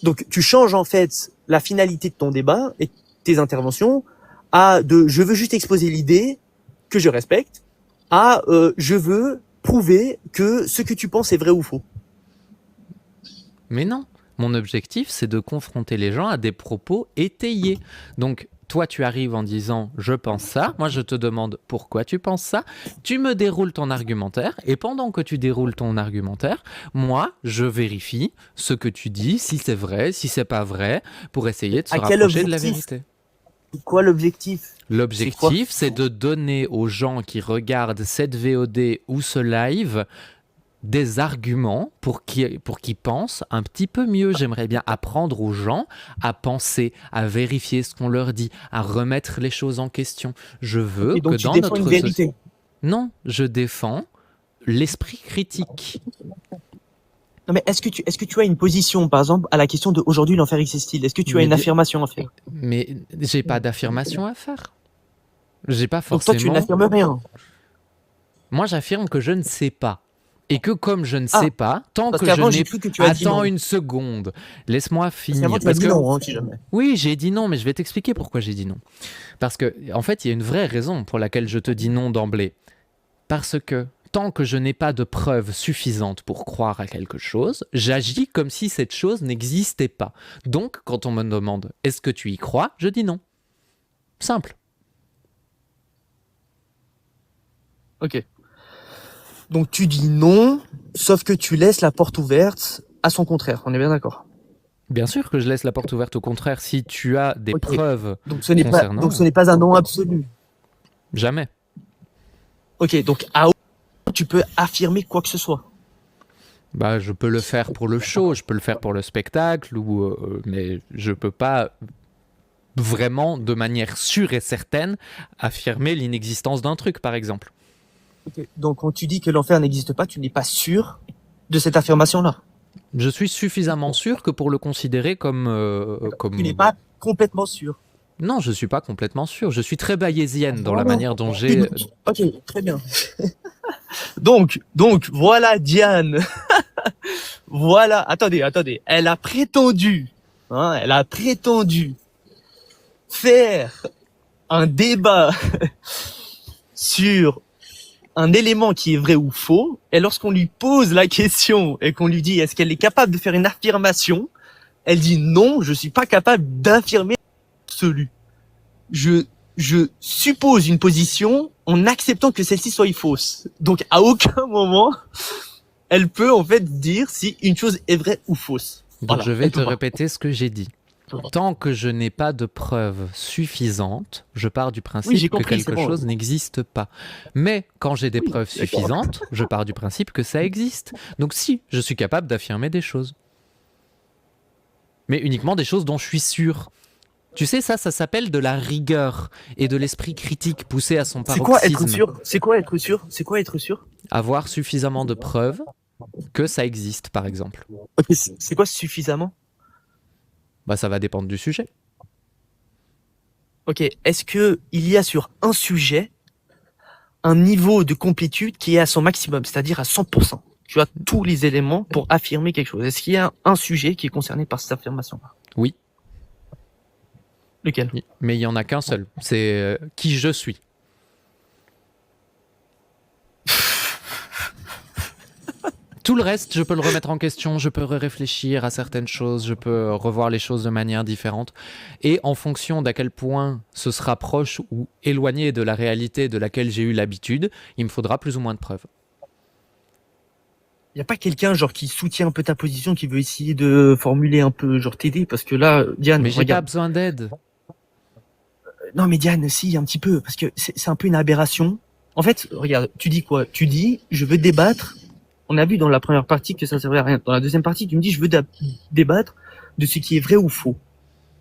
Donc, tu changes en fait la finalité de ton débat et tes interventions je veux juste exposer l'idée que je respecte je veux prouver que ce que tu penses est vrai ou faux. Mais non, mon objectif c'est de confronter les gens à des propos étayés. Donc toi tu arrives en disant je pense ça, moi je te demande pourquoi tu penses ça, tu me déroules ton argumentaire et pendant que tu déroules ton argumentaire, moi je vérifie ce que tu dis, si c'est vrai, si c'est pas vrai, pour essayer de se À quel rapprocher de la objectif? vérité. Quoi l'objectif? L'objectif, c'est de donner aux gens qui regardent cette VOD ou ce live des arguments pour qu'ils pensent un petit peu mieux. J'aimerais bien apprendre aux gens à penser, à vérifier ce qu'on leur dit, à remettre les choses en question. Je veux Et donc que tu dans défends notre une vérité. Non, je défends l'esprit critique. Non mais est-ce que tu as une position, par exemple, à la question de aujourd'hui l'enfer existe-t-il? Est-ce que tu as Mais une affirmation à faire? Mais j'ai pas d'affirmation à faire. J'ai pas Donc forcément... toi tu n'affirmes rien. Moi, j'affirme que je ne sais pas. Et que comme je ne Ah, sais pas, tant Parce que qu'avant je j'ai n'ai... cru que tu as dit Attends non. une seconde. Laisse-moi Parce finir. qu'avant tu as dit non, hein, si jamais. Oui, j'ai dit non, mais je vais t'expliquer pourquoi j'ai dit non. Parce que, en fait, il y a une vraie raison pour laquelle je te dis non d'emblée. Parce que tant que je n'ai pas de preuves suffisantes pour croire à quelque chose, j'agis comme si cette chose n'existait pas. Donc, quand on me demande « est-ce que tu y crois ?», je dis non. Simple. Ok. Donc tu dis non, sauf que tu laisses la porte ouverte à son contraire. On est bien d'accord. Bien sûr que je laisse la porte ouverte. Au contraire, si tu as des Ok. preuves Donc ce n'est pas, concernant... donc ce n'est pas un non absolu. Jamais. Ok. Donc à aucun tu peux affirmer quoi que ce soit. Bah, je peux le faire pour le show, je peux le faire pour le spectacle, mais je peux pas vraiment, de manière sûre et certaine, affirmer l'inexistence d'un truc, par exemple. Ok. Donc quand tu dis que l'enfer n'existe pas, tu n'es pas sûr de cette affirmation-là. Je suis suffisamment sûr que pour le considérer comme... Tu n'es pas complètement sûr. Non, je suis pas complètement sûr. Je suis très bayésienne dans la Voilà. manière dont j'ai... Ok, très bien. donc, voilà Diane. Voilà, attendez. Elle a prétendu faire un débat sur un élément qui est vrai ou faux, et lorsqu'on lui pose la question et qu'on lui dit est-ce qu'elle est capable de faire une affirmation, elle dit non, je suis pas capable d'affirmer l'absolu. Je suppose une position en acceptant que celle-ci soit fausse. Donc à aucun moment elle peut en fait dire si une chose est vraie ou fausse. Donc Voilà, je vais elle te peut pas. répéter ce que j'ai dit. Tant que je n'ai pas de preuves suffisantes, je pars du principe Oui, j'ai que compris, quelque c'est bon. chose n'existe pas. Mais quand j'ai des preuves suffisantes, je pars du principe que ça existe. Donc si, je suis capable d'affirmer des choses. Mais uniquement des choses dont je suis sûr. Tu sais, ça s'appelle de la rigueur et de l'esprit critique poussé à son C'est quoi être paroxysme. sûr? C'est quoi être sûr? Avoir suffisamment de preuves que ça existe, par exemple. Ok, c'est quoi suffisamment? Bah, ça va dépendre du sujet. Ok, est-ce que il y a sur un sujet un niveau de complétude qui est à son maximum, c'est-à-dire à 100%? Tu as tous les éléments pour affirmer quelque chose. Est-ce qu'il y a un sujet qui est concerné par cette affirmation-là? Oui, Lequel? mais il n'y en a qu'un seul. C'est qui je suis. Tout le reste, je peux le remettre en question, je peux réfléchir à certaines choses, je peux revoir les choses de manière différente. Et en fonction d'à quel point ce sera proche ou éloigné de la réalité de laquelle j'ai eu l'habitude, il me faudra plus ou moins de preuves. Il y a pas quelqu'un genre qui soutient un peu ta position, qui veut essayer de formuler un peu genre t'aider, parce que là, Diane, Mais j'ai pas regarde. besoin d'aide. Non mais Diane, si, un petit peu, parce que c'est un peu une aberration. En fait, regarde, tu dis quoi? Tu dis, je veux débattre. On a vu dans la première partie que ça servait à rien. Dans la deuxième partie, tu me dis, je veux débattre de ce qui est vrai ou faux.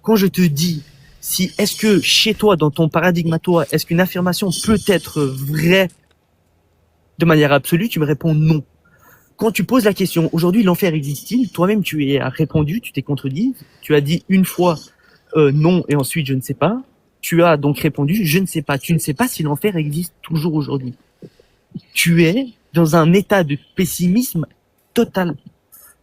Quand je te dis, si est-ce que chez toi, dans ton paradigme à toi, est-ce qu'une affirmation peut être vraie de manière absolue, tu me réponds non. Quand tu poses la question, aujourd'hui l'enfer existe-t-il? Toi-même tu as répondu, tu t'es contredit, tu as dit une fois non et ensuite je ne sais pas. Tu as donc répondu je ne sais pas. Tu ne sais pas si l'enfer existe toujours aujourd'hui. Tu es dans un état de pessimisme total.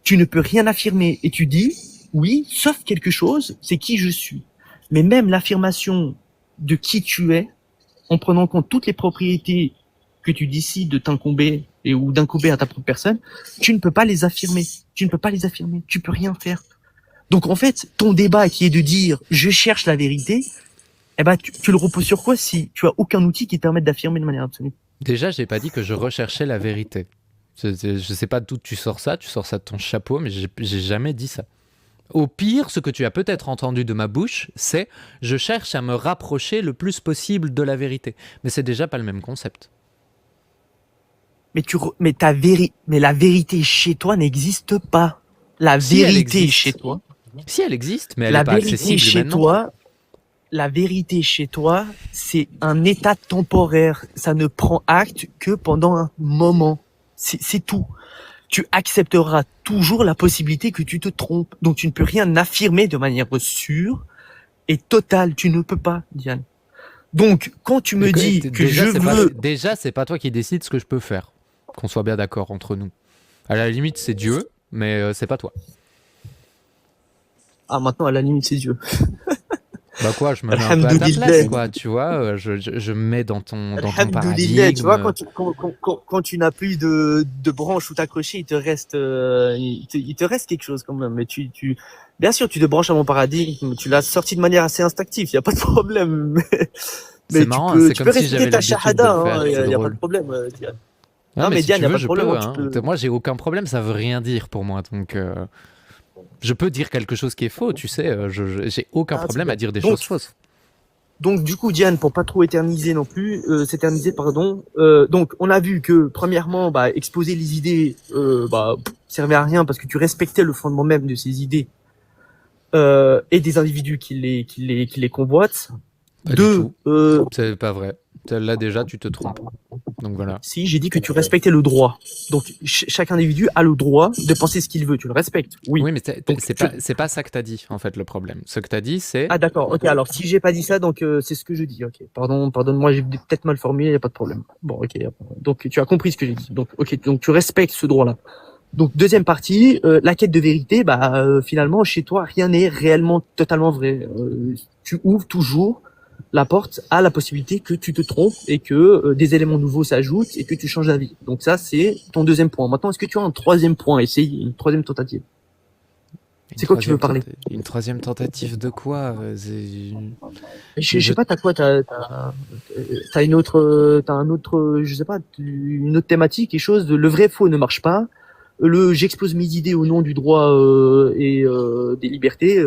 Tu ne peux rien affirmer et tu dis oui, sauf quelque chose, c'est qui je suis. Mais même l'affirmation de qui tu es, en prenant en compte toutes les propriétés que tu décides de t'incomber et ou d'incomber à ta propre personne, tu ne peux pas les affirmer. Tu ne peux pas les affirmer. Tu peux rien faire. Donc en fait, ton débat qui est de dire je cherche la vérité, Eh ben, tu le reposes sur quoi si tu as aucun outil qui te permette d'affirmer de manière absolue? Déjà, j'ai pas dit que je recherchais la vérité. Je sais pas d'où tu sors ça de ton chapeau, mais j'ai jamais dit ça. Au pire, ce que tu as peut-être entendu de ma bouche, c'est je cherche à me rapprocher le plus possible de la vérité. Mais c'est déjà pas le même concept. Mais la vérité chez toi n'existe pas. La Si, elle vérité existe. chez toi, Si elle existe, mais elle la n'est pas vérité accessible chez maintenant. toi, la vérité chez toi, c'est un état temporaire. Ça ne prend acte que pendant un moment. C'est tout. Tu accepteras toujours la possibilité que tu te trompes. Donc tu ne peux rien affirmer de manière sûre et totale. Tu ne peux pas, Diane. Donc quand tu me dis que Déjà, c'est pas toi qui décides ce que je peux faire. Qu'on soit bien d'accord entre nous. À la limite, c'est Dieu, mais c'est pas toi. Ah, maintenant, à la limite, c'est Dieu. Bah quoi, je me mets un peu à ta place, quoi, tu vois, je me mets dans ton paradigme. Tu vois, quand tu n'as plus de branche où t'accrocher, il te reste quelque chose quand même. Mais bien sûr, tu te branches à mon paradigme, tu l'as sorti de manière assez instinctive, il n'y a pas de problème. C'est marrant, c'est comme si j'avais ta l'habitude de shahada, le faire, il n'y a pas drôle. de problème, Diane. Non, mais si Diane, tu il n'y a veux, pas de je problème. peux, hein. Moi, j'ai aucun problème, ça veut rien dire pour moi, donc je peux dire quelque chose qui est faux, tu sais, j'ai aucun problème à dire des choses fausses. Donc du coup, Diane, pour pas trop s'éterniser, pardon. Donc on a vu que premièrement, exposer les idées, servait à rien parce que tu respectais le fondement même de ces idées et des individus qui les convoitent. Pas du tout. C'est pas vrai. Là déjà, tu te trompes. Donc voilà. Si, j'ai dit que tu respectais le droit. Donc chaque individu a le droit de penser ce qu'il veut. Tu le respectes. Oui. Oui, mais c'est pas ça que t'as dit en fait le problème. Ce que t'as dit, c'est. Ah d'accord. Ok. Alors si j'ai pas dit ça, donc c'est ce que je dis. Ok. Pardonne-moi, j'ai peut-être mal formulé. Y a pas de problème. Bon, ok. Donc tu as compris ce que j'ai dit. Donc ok. Donc tu respectes ce droit-là. Donc deuxième partie, la quête de vérité. Finalement, chez toi, rien n'est réellement totalement vrai. Tu ouvres toujours la porte à la possibilité que tu te trompes et que des éléments nouveaux s'ajoutent et que tu changes d'avis. Donc ça, c'est ton deuxième point. Maintenant, est-ce que tu as un troisième point? Essaye une troisième tentative. C'est quoi que tu veux parler? Une troisième tentative de quoi? Je sais pas, t'as quoi? T'as une autre, je sais pas, une autre thématique, quelque chose de le vrai faux ne marche pas. J'expose mes idées au nom du droit et des libertés.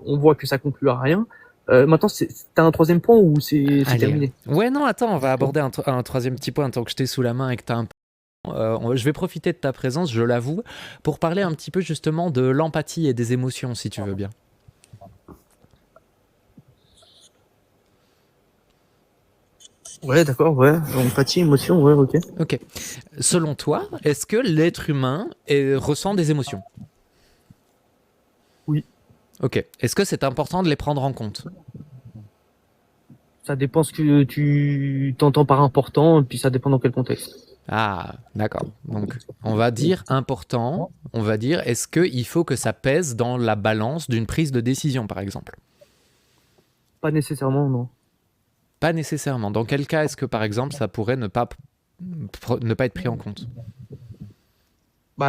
On voit que ça conclut à rien. Maintenant, t'as un troisième point ou c'est terminé? Ouais, non, attends, on va aborder un troisième petit point tant que je t'ai sous la main et que t'as un peu. Je vais profiter de ta présence, je l'avoue, pour parler un petit peu justement de l'empathie et des émotions, si tu veux bien. Ouais, d'accord, ouais. Empathie, émotion, ouais, ok. Ok. Selon toi, est-ce que l'être humain ressent des émotions? Oui. Ok. Est-ce que c'est important de les prendre en compte? Ça dépend ce que tu t'entends par important, et puis ça dépend dans quel contexte. Ah, d'accord. Donc, on va dire important, on va dire, est-ce qu'il faut que ça pèse dans la balance d'une prise de décision, par exemple? Pas nécessairement, non. Pas nécessairement. Dans quel cas est-ce que, par exemple, ça pourrait ne pas être pris en compte?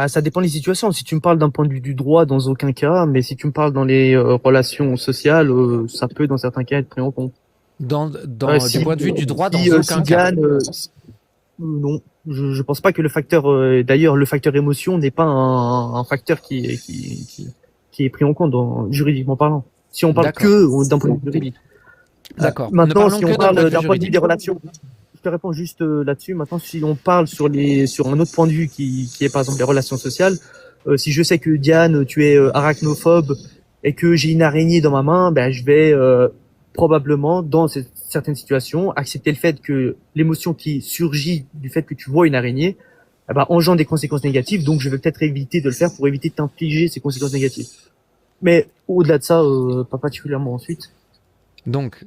Ça dépend des situations. Si tu me parles d'un point de vue du droit, dans aucun cas, mais si tu me parles dans les relations sociales, ça peut, dans certains cas, être pris en compte. Du point de vue du droit, dans aucun cas. Non, je pense pas que le facteur. D'ailleurs, le facteur émotion n'est pas un facteur qui est pris en compte juridiquement parlant. Si on parle que d'un point de vue juridique. D'accord. Maintenant, si on parle d'un point de vue des relations, je te réponds juste là-dessus. Maintenant, si on parle sur un autre point de vue qui est par exemple les relations sociales, si je sais que Diane, tu es arachnophobe et que j'ai une araignée dans ma main, je vais probablement dans certaines situations accepter le fait que l'émotion qui surgit du fait que tu vois une araignée engendre des conséquences négatives, donc je vais peut-être éviter de le faire pour éviter de t'infliger ces conséquences négatives. Mais au-delà de ça, pas particulièrement ensuite. Donc,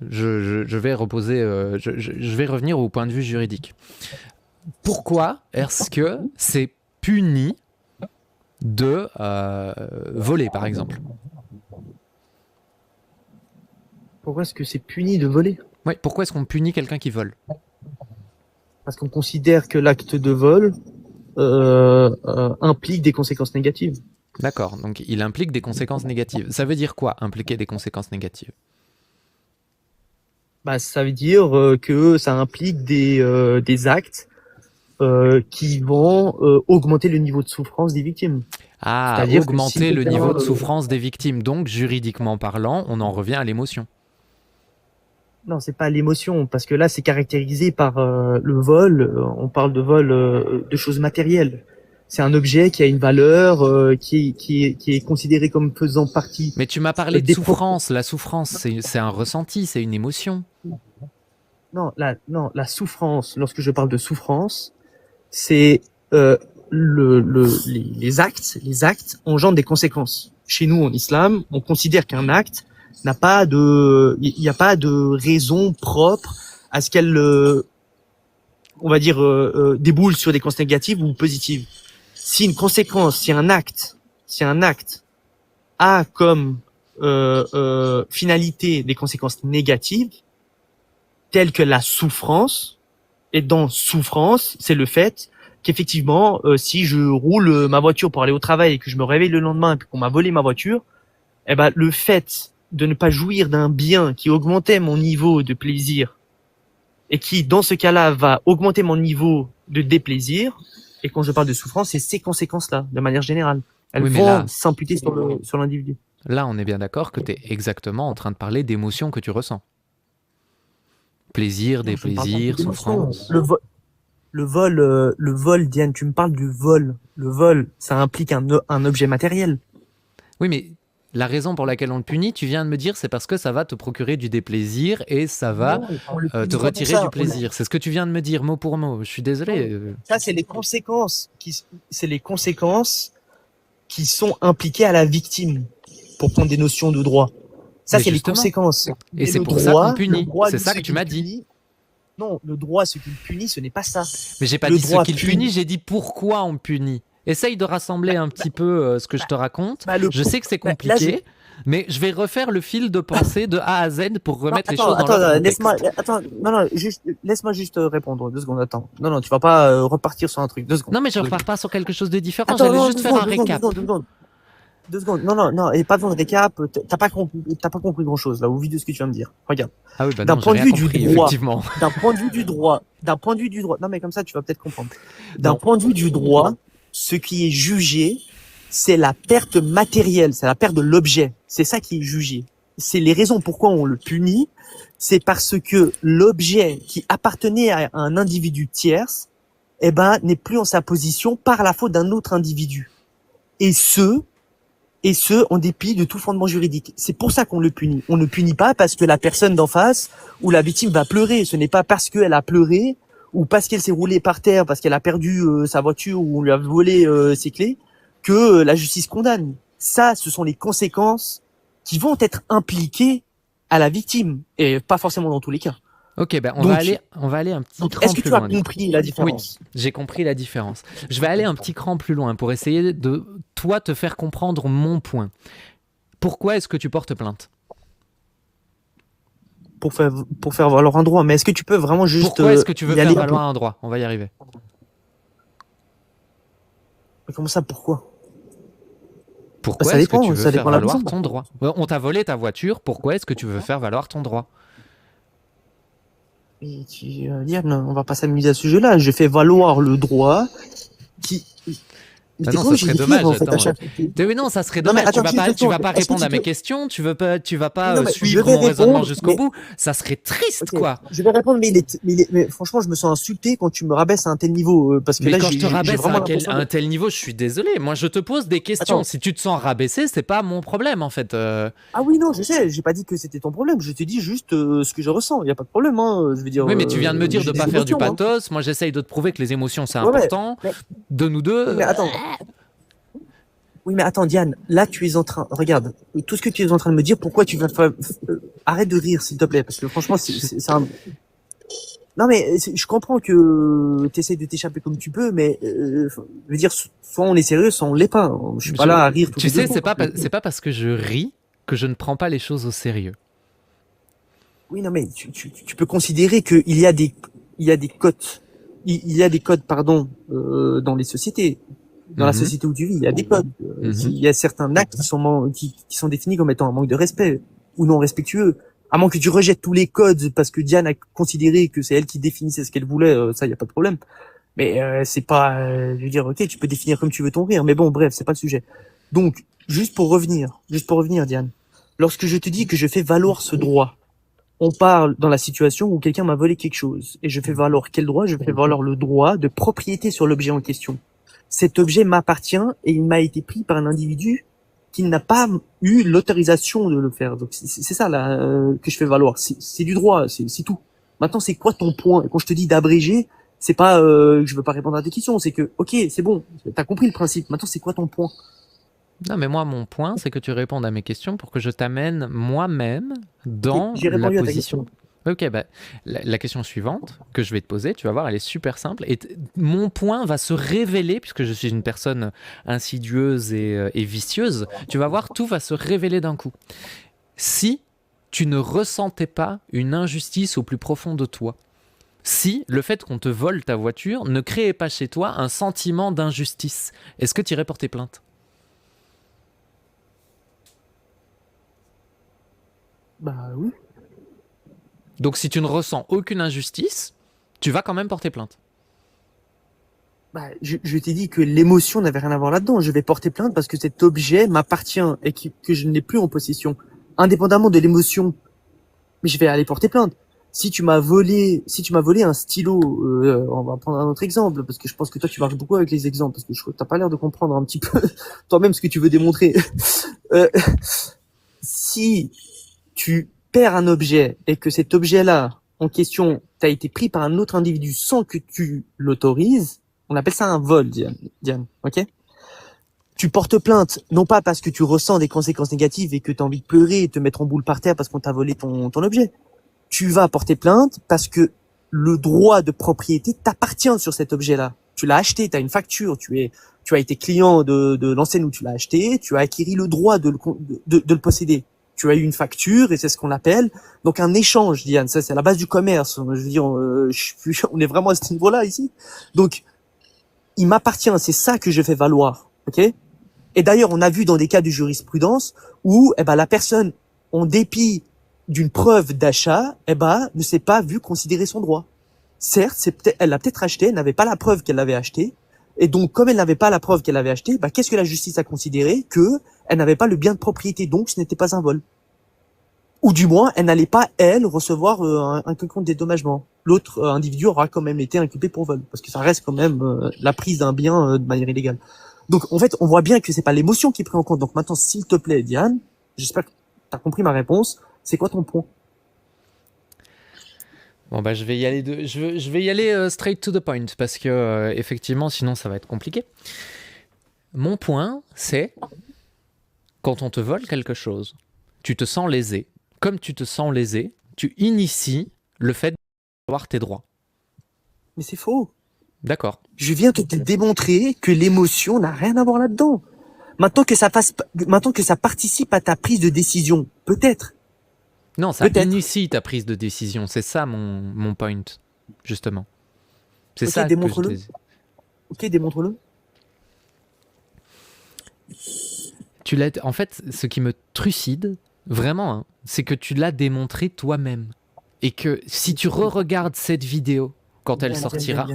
je vais je vais revenir au point de vue juridique. Pourquoi est-ce que c'est puni de voler, par exemple? Pourquoi est-ce que c'est puni de voler? Oui, pourquoi est-ce qu'on punit quelqu'un qui vole? Parce qu'on considère que l'acte de vol implique des conséquences négatives. D'accord, donc il implique des conséquences négatives. Ça veut dire quoi, impliquer des conséquences négatives? Bah, ça veut dire que ça implique des actes qui vont augmenter le niveau de souffrance des victimes. Ah, C'est-à-dire que augmenter si le quelqu'un, niveau de souffrance des victimes. Donc, juridiquement parlant, on en revient à l'émotion. Non, c'est pas l'émotion, parce que là, c'est caractérisé par le vol. On parle de vol de choses matérielles. C'est un objet qui a une valeur, qui est considéré comme faisant partie. Mais tu m'as parlé de Des souffrance. La souffrance, c'est un ressenti, c'est une émotion. Non, la souffrance. Lorsque je parle de souffrance, c'est les actes. Les actes engendrent des conséquences. Chez nous, en islam, on considère qu'un acte n'a pas de, il n'y a pas de raison propre à ce qu'elle, on va dire, déboule sur des conséquences négatives ou positives. Si une conséquence, si un acte a comme finalité des conséquences négatives, telles que la souffrance, et dans souffrance, c'est le fait qu'effectivement, si je roule ma voiture pour aller au travail et que je me réveille le lendemain et qu'on m'a volé ma voiture, eh ben le fait de ne pas jouir d'un bien qui augmentait mon niveau de plaisir et qui, dans ce cas-là, va augmenter mon niveau de déplaisir. Et quand je parle de souffrance, c'est ces conséquences-là, de manière générale. Elles Oui, mais vont là- s'imputer sur l'individu. Là, on est bien d'accord que tu es exactement en train de parler d'émotions que tu ressens. Plaisir, Non, je ne parle pas déplaisir, d'émotion. souffrance. Le vol, Diane, tu me parles du vol. Le vol, ça implique un objet matériel. Oui, mais la raison pour laquelle on le punit, tu viens de me dire, c'est parce que ça va te procurer du déplaisir et ça va Non, on le punit te pas pour retirer ça. du plaisir. C'est ce que tu viens de me dire, mot pour mot. Je suis désolé. Ça, c'est les conséquences qui sont impliquées à la victime pour prendre des notions de droit. Ça, Mais c'est les justement. conséquences. Et Mais c'est le pour ça droit- qu'on punit. le droit, C'est lui, ça ce que tu qu'il m'as dit. punit- Non, le droit, ce qu'il punit, ce n'est pas ça. Mais j'ai pas Le dit ce droit qu'il punit. punit, j'ai dit pourquoi on punit. Essaye de rassembler un petit peu ce que je te raconte. Bah, le- Je sais que c'est bah, là, compliqué, mais je vais refaire le fil de pensée de A à Z pour remettre les attends, choses dans leur contexte. laisse-moi juste répondre. 2 secondes, attends. Non, tu vas pas repartir sur un truc. 2 secondes. Non, mais je repars pas sur quelque chose de différent. Attends, J'allais non, juste 2 faire un secondes, 2 secondes, récap. 2 secondes. 2 secondes. Non, et pas besoin de récap. T'as pas compris grand chose, là, au vu de ce que tu viens de dire. Regarde. Ah oui, bah D'un non, j'ai point de rien vue du compris, droit. effectivement. D'un point de vue du droit. Non, mais comme ça, tu vas peut-être comprendre. D'un Non. point de vue du droit, ce qui est jugé, c'est la perte matérielle, c'est la perte de l'objet. C'est ça qui est jugé. C'est les raisons pourquoi on le punit. C'est parce que l'objet qui appartenait à un individu tierce, eh ben, n'est plus en sa position par la faute d'un autre individu. Et ce, en dépit de tout fondement juridique. C'est pour ça qu'on le punit. On ne punit pas parce que la personne d'en face ou la victime va pleurer. Ce n'est pas parce qu'elle a pleuré ou parce qu'elle s'est roulée par terre, parce qu'elle a perdu sa voiture ou on lui a volé ses clés, que la justice condamne. Ça, ce sont les conséquences qui vont être impliquées à la victime et pas forcément dans tous les cas. Ok, ben on Donc, va aller un petit Donc, cran est-ce que plus tu as loin. compris la différence? J'ai compris la différence. Je vais aller un petit cran plus loin pour essayer de, toi, te faire comprendre mon point. Pourquoi est-ce que tu portes plainte? Pour faire valoir un droit. Mais est-ce que tu peux vraiment juste Pourquoi est-ce que tu veux y faire aller un peu? valoir un droit? On va y arriver. Mais comment ça, pourquoi? Pourquoi ça est-ce que dépend, tu veux ça faire dépend de la valoir raison. ton droit? On t'a volé ta voiture, pourquoi est-ce que tu veux faire valoir ton droit? Mais Diane, on va pas s'amuser à ce sujet-là. Je fais valoir le droit qui. Mais Bah t'es non, pas ça obligé serait d'écrire, dommage, en fait, attends, à chaque- Oui, non, ça serait Non, mais dommage. Tu attends, vas pas, juste tu vas attends, pas est-ce que répondre tu à mes peux- questions, tu vas pas Non, mais je suivre vais mon raisonnement répondre, jusqu'au mais- bout. Ça serait triste, Ok, quoi. Je vais répondre, mais franchement, je me sens insulté quand tu me rabaisses à un tel niveau, parce que Mais là, quand j'ai je te rabaisse vraiment à l'impression un de- tel niveau, je suis désolé. Moi, je te pose des questions. Attends. Si tu te sens rabaissé, c'est pas mon problème, en fait. Ah oui, non, je sais, j'ai pas dit que c'était ton problème, je te dis juste ce que je ressens, y a pas de problème, hein, je veux dire. Oui, mais tu viens de me dire j'ai de des pas faire du émotions, hein. pathos. Moi, j'essaye de te prouver que les émotions, c'est Ouais, ouais, important. mais- De nous deux. Oui, mais attends. Oui, mais attends, Diane, là, tu es en train, regarde, tout ce que tu es en train de me dire, pourquoi tu vas faire, arrête de rire, s'il te plaît, parce que franchement, c'est un, non, mais je comprends que tu essaies de t'échapper comme tu peux, mais, je veux dire, soit on est sérieux, soit on l'est pas. Je suis pas là à rire tout Tu sais, c'est pas parce que je ris que je ne prends pas les choses au sérieux. Oui, non, mais tu peux considérer qu'il y a des codes, il y a des codes, pardon, dans les sociétés. Dans la Mhm. société où tu vis, il y a des codes. Mhm. Il y a certains actes qui sont définis comme étant un manque de respect ou non respectueux. À moins que tu rejettes tous les codes parce que Diane a considéré que c'est elle qui définissait ce qu'elle voulait, ça, y a pas de problème. Mais c'est pas, je veux dire, ok, tu peux définir comme tu veux ton rire, mais bon, bref, c'est pas le sujet. Donc, juste pour revenir, Diane, lorsque je te dis que je fais valoir ce droit, on parle dans la situation où quelqu'un m'a volé quelque chose, et je fais valoir quel droit? Je fais valoir le droit de propriété sur l'objet en question. Cet objet m'appartient et il m'a été pris par un individu qui n'a pas eu l'autorisation de le faire. Donc c'est ça là que je fais valoir. C'est du droit, c'est tout. Maintenant, c'est quoi ton point? Et quand je te dis d'abréger, c'est pas je veux pas répondre à tes questions, c'est que ok, c'est bon, t'as compris le principe. Maintenant, c'est quoi ton point? Non, mais moi, mon point, c'est que tu répondes à mes questions pour que je t'amène moi-même dans J'ai la répondu à ta position. question. Ok, bah, la question suivante que je vais te poser, tu vas voir, elle est super simple. Et mon point va se révéler, puisque je suis une personne insidieuse et vicieuse, tu vas voir, tout va se révéler d'un coup. Si tu ne ressentais pas une injustice au plus profond de toi, si le fait qu'on te vole ta voiture ne créait pas chez toi un sentiment d'injustice, est-ce que tu irais porter plainte? Bah oui. Donc si tu ne ressens aucune injustice, tu vas quand même porter plainte. Bah, je t'ai dit que l'émotion n'avait rien à voir là-dedans. Je vais porter plainte parce que cet objet m'appartient et que je n'ai plus en possession. Indépendamment de l'émotion, mais je vais aller porter plainte. Si tu m'as volé un stylo, on va prendre un autre exemple parce que je pense que toi tu marches beaucoup avec les exemples parce que t'as pas l'air de comprendre un petit peu toi-même ce que tu veux démontrer. Euh, si tu perds un objet et que cet objet-là en question t'a été pris par un autre individu sans que tu l'autorises, on appelle ça un vol, Diane, ok? Tu portes plainte, non pas parce que tu ressens des conséquences négatives et que tu as envie de pleurer et te mettre en boule par terre parce qu'on t'a volé ton objet. Tu vas porter plainte parce que le droit de propriété t'appartient sur cet objet-là. Tu l'as acheté, tu as une facture, tu as été client de l'enseigne où tu l'as acheté, tu as acquis le droit de le posséder. Tu as eu une facture et c'est ce qu'on appelle donc un échange, Diane. Ça, c'est la base du commerce. Je veux dire, on est vraiment à ce niveau-là ici. Donc, il m'appartient, c'est ça que je fais valoir, ok? Et d'ailleurs, on a vu dans des cas de jurisprudence où, la personne, en dépit d'une preuve d'achat, ne s'est pas vue considérer son droit. Certes, elle l'a peut-être acheté, elle n'avait pas la preuve qu'elle l'avait acheté, et donc, comme elle n'avait pas la preuve qu'elle avait acheté, qu'est-ce que la justice a considéré? Que elle n'avait pas le bien de propriété, donc ce n'était pas un vol. Ou du moins, elle n'allait pas, elle, recevoir un quelconque dédommagement. L'autre individu aura quand même été inculpé pour vol, parce que ça reste quand même la prise d'un bien de manière illégale. Donc, en fait, on voit bien que c'est pas l'émotion qui est prise en compte. Donc maintenant, s'il te plaît, Diane, j'espère que tu as compris ma réponse. C'est quoi ton point? Bon bah je vais y aller je vais y aller straight to the point parce que effectivement sinon ça va être compliqué. Mon point c'est quand on te vole quelque chose, tu te sens lésé. Comme tu te sens lésé, tu inities le fait d'avoir tes droits. Mais c'est faux. D'accord. Je viens de te démontrer que l'émotion n'a rien à voir là-dedans. Maintenant que ça participe à ta prise de décision, peut-être. Non, ça initie ta prise de décision. C'est ça mon point, justement. C'est ça que je te dis. Ok, démontre-le. En fait, ce qui me trucide, vraiment, hein, c'est que tu l'as démontré toi-même. Et que si tu re-regardes cette vidéo, quand elle sortira,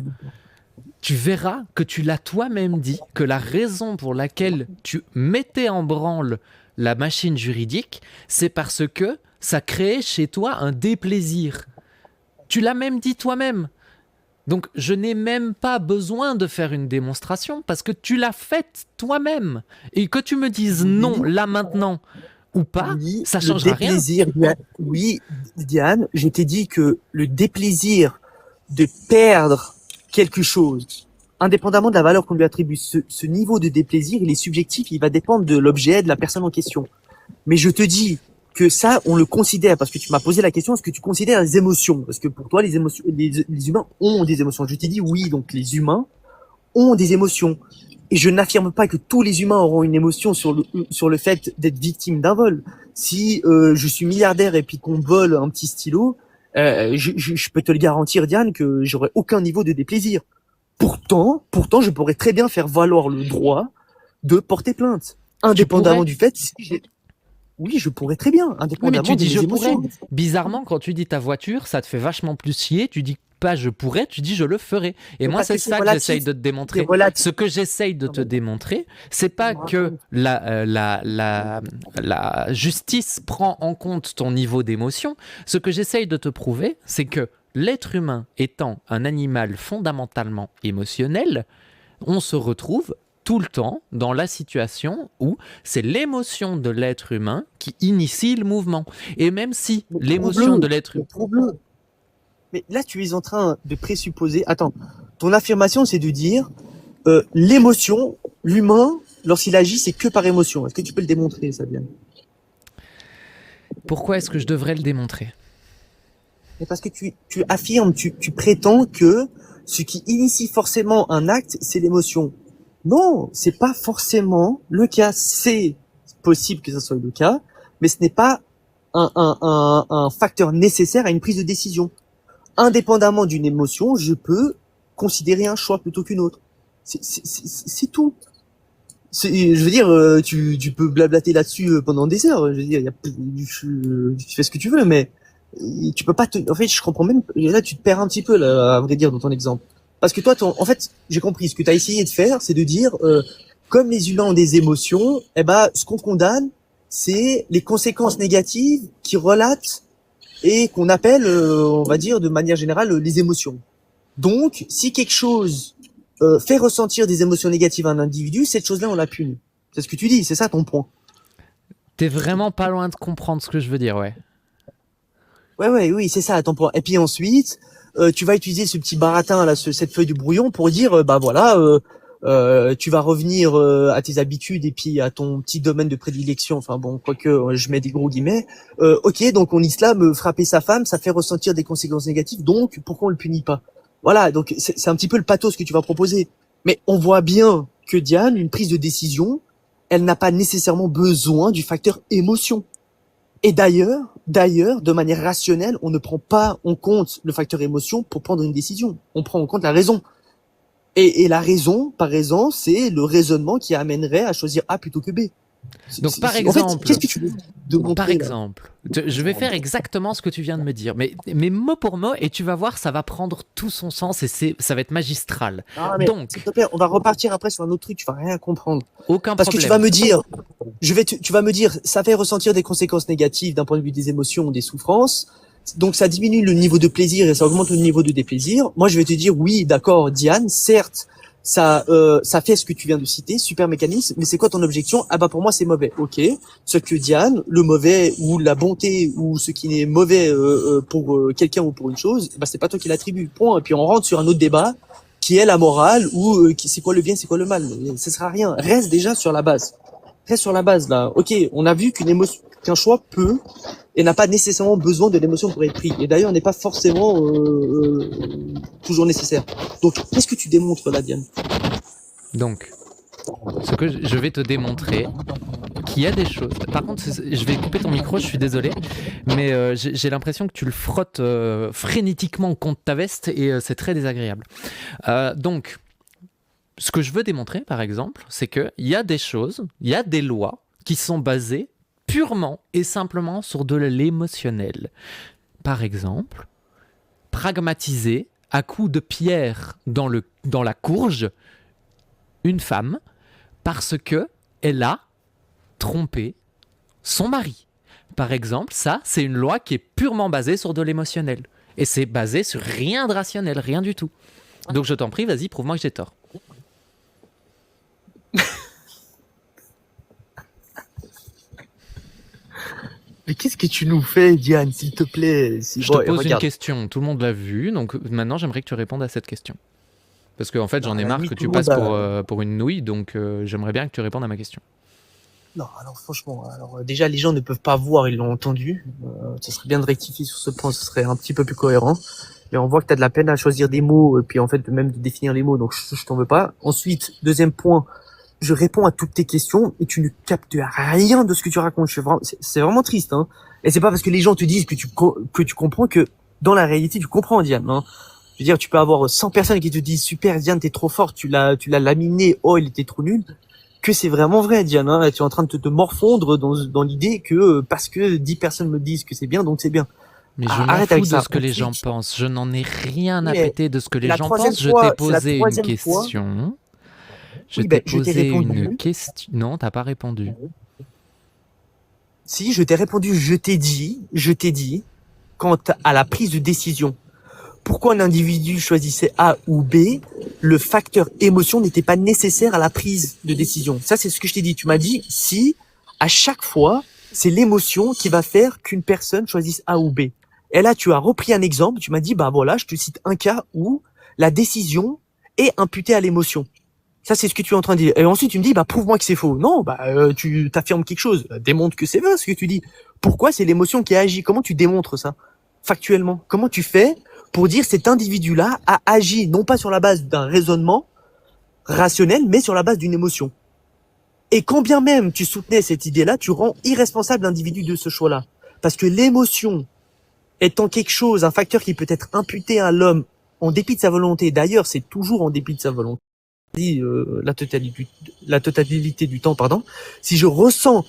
tu verras que tu l'as toi-même dit, que la raison pour laquelle tu mettais en branle la machine juridique, c'est parce que ça créait chez toi un déplaisir. Tu l'as même dit toi-même. Donc je n'ai même pas besoin de faire une démonstration parce que tu l'as faite toi-même. Et que tu me dises non, là maintenant, ou pas, oui, ça changera rien. Oui, Diane, je t'ai dit que le déplaisir de perdre quelque chose, indépendamment de la valeur qu'on lui attribue, ce niveau de déplaisir, il est subjectif, il va dépendre de l'objet, de la personne en question. Mais je te dis que ça, on le considère, parce que tu m'as posé la question, est-ce que tu considères les émotions? Parce que pour toi, les émotions, les humains ont des émotions. Je t'ai dit oui, donc les humains ont des émotions. Et je n'affirme pas que tous les humains auront une émotion sur le fait d'être victime d'un vol. Si je suis milliardaire et puis qu'on me vole un petit stylo, je peux te le garantir, Diane, que j'aurai aucun niveau de déplaisir. Pourtant, je pourrais très bien faire valoir le droit de porter plainte, indépendamment du fait si j'ai... Oui, je pourrais très bien, Oui, mais indépendamment tu de dis mes je pourrais. émotions. Bizarrement, quand tu dis ta voiture, ça te fait vachement plus chier. Tu dis pas je pourrais, tu dis je le ferai. Et Mais moi, parce c'est que c'est ça que j'essaye relatif. de te C'est démontrer. relatif. Ce que j'essaye de Non, te mais démontrer, c'est pas tu me que racontes. la justice prend en compte ton niveau d'émotion. Ce que j'essaye de te prouver, c'est que l'être humain étant un animal fondamentalement émotionnel, on se retrouve tout le temps dans la situation où c'est l'émotion de l'être humain qui initie le mouvement. Et même si Mais l'émotion de prouve-le. l'être Mais humain... prouve-le. Mais là, tu es en train de présupposer. Attends, ton affirmation, c'est de dire l'émotion, l'humain, lorsqu'il agit, c'est que par émotion. Est-ce que tu peux le démontrer, ça bien? Pourquoi est-ce que je devrais le démontrer? Mais parce que tu affirmes, tu prétends que ce qui initie forcément un acte, c'est l'émotion. Non, c'est pas forcément le cas. C'est possible que ce soit le cas, mais ce n'est pas un facteur nécessaire à une prise de décision. Indépendamment d'une émotion, je peux considérer un choix plutôt qu'une autre. C'est tout. Je veux dire, tu peux blablater là-dessus pendant des heures. Je veux dire, tu fais ce que tu veux, mais tu peux pas te. En fait, je comprends même. Là, tu te perds un petit peu, là, à vrai dire, dans ton exemple. Parce que toi, en fait, j'ai compris. Ce que tu as essayé de faire, c'est de dire, comme les humains ont des émotions, eh ben, ce qu'on condamne, c'est les conséquences négatives qui relatent et qu'on appelle, on va dire, de manière générale, les émotions. Donc, si quelque chose fait ressentir des émotions négatives à un individu, cette chose-là, on la punit. C'est ce que tu dis, c'est ça ton point. T'es vraiment pas loin de comprendre ce que je veux dire, ouais. Oui, c'est ça ton point. Et puis ensuite, tu vas utiliser ce petit baratin là, cette feuille de brouillon pour dire, bah voilà, tu vas revenir à tes habitudes et puis à ton petit domaine de prédilection. Enfin bon, quoique je mets des gros guillemets. Ok, donc en islam, frapper sa femme, ça fait ressentir des conséquences négatives. Donc pourquoi on le punit pas? Voilà, donc c'est un petit peu le pathos que tu vas proposer. Mais on voit bien que Diane, une prise de décision, elle n'a pas nécessairement besoin du facteur émotion. Et d'ailleurs, de manière rationnelle, on ne prend pas en compte le facteur émotion pour prendre une décision. On prend en compte la raison. Et la raison, par exemple, c'est le raisonnement qui amènerait à choisir A plutôt que B. Donc, par En fait, exemple, qu'est-ce que tu veux démontrer par là? exemple, je vais faire exactement ce que tu viens de me dire, mais mot pour mot, et tu vas voir, ça va prendre tout son sens et ça va être magistral. Ah, mais Donc, s'il te plaît, on va repartir après sur un autre truc, tu vas rien comprendre. aucun Parce que tu vas problème. me dire, tu vas me dire, ça fait ressentir des conséquences négatives d'un point de vue des émotions, des souffrances. Donc ça diminue le niveau de plaisir et ça augmente le niveau de déplaisir. Moi, je vais te dire, oui, d'accord, Diane, certes, ça fait ce que tu viens de citer, super mécanisme, mais c'est quoi ton objection? Ah bah pour moi c'est mauvais. Ok. Ce que Diane, le mauvais ou la bonté ou ce qui est mauvais pour quelqu'un ou pour une chose, bah c'est pas toi qui l'attribue. Point. Et puis on rentre sur un autre débat qui est la morale ou c'est quoi le bien, c'est quoi le mal. Mais ça sera rien. Reste déjà sur la base. Reste sur la base là. Ok, on a vu qu'une émotion, qu'un choix peut et n'a pas nécessairement besoin de l'émotion pour être pris. Et d'ailleurs, n'est pas forcément toujours nécessaire. Donc, qu'est-ce que tu démontres là, Diane? Donc, ce que je vais te démontrer, qu'il y a des choses. Par contre, je vais couper ton micro, je suis désolé, mais j'ai l'impression que tu le frottes frénétiquement contre ta veste et c'est très désagréable. Donc, ce que je veux démontrer, par exemple, c'est qu'il y a des choses, il y a des lois qui sont basées purement et simplement sur de l'émotionnel. Par exemple, pragmatiser à coups de pierre dans la courge une femme parce que elle a trompé son mari. Par exemple, ça, c'est une loi qui est purement basée sur de l'émotionnel. Et c'est basé sur rien de rationnel, rien du tout. Donc je t'en prie, vas-y, prouve-moi que j'ai tort. Mais qu'est-ce que tu nous fais, Diane, s'il te plaît? Je te pose une question, tout le monde l'a vu, donc maintenant j'aimerais que tu répondes à cette question. Parce qu'en fait, j'en ai marre que tu passes pour une nouille, donc j'aimerais bien que tu répondes à ma question. Non, alors franchement, déjà les gens ne peuvent pas voir, ils l'ont entendu. Ça serait bien de rectifier sur ce point, ce serait un petit peu plus cohérent. Et on voit que tu as de la peine à choisir des mots, et puis en fait même de définir les mots, donc je t'en veux pas. Ensuite, deuxième point, je réponds à toutes tes questions et tu ne captes rien de ce que tu racontes. C'est vraiment triste, hein. Et c'est pas parce que les gens te disent que tu comprends que dans la réalité tu comprends, Diane, hein. Je veux dire, tu peux avoir 100 personnes qui te disent super Diane, t'es trop forte, tu l'as laminé, oh il était trop nul. que c'est vraiment vrai, Diane. Hein. Tu es en train de te morfondre dans l'idée que parce que 10 personnes me disent que c'est bien, donc c'est bien. Mais je m'en Arrête fous avec de ça. ce que les gens pensent. Je n'en ai rien à Mais péter de ce que les la gens troisième pensent. Je fois- t'ai c'est la posé une troisième fois. question. Je Oui, t'ai ben, je t'ai posé une répondu. question. Non, t'as pas répondu. Si, je t'ai répondu, je t'ai dit, quant à la prise de décision, pourquoi un individu choisissait A ou B, le facteur émotion n'était pas nécessaire à la prise de décision. Ça, c'est ce que je t'ai dit. Tu m'as dit, si, à chaque fois, c'est l'émotion qui va faire qu'une personne choisisse A ou B. Et là, tu as repris un exemple, tu m'as dit, bah voilà, je te cite un cas où la décision est imputée à l'émotion. Ça, c'est ce que tu es en train de dire. Et ensuite, tu me dis, bah, prouve-moi que c'est faux. Non, bah, tu t'affirmes quelque chose. Démontre que c'est vrai, ce que tu dis. Pourquoi c'est l'émotion qui a agi? Comment tu démontres ça? Factuellement. Comment tu fais pour dire cet individu-là a agi, non pas sur la base d'un raisonnement rationnel, mais sur la base d'une émotion? Et quand bien même tu soutenais cette idée-là, tu rends irresponsable l'individu de ce choix-là. Parce que l'émotion étant quelque chose, un facteur qui peut être imputé à l'homme en dépit de sa volonté. D'ailleurs, c'est toujours en dépit de sa volonté. La totalité du temps, pardon. Si je ressens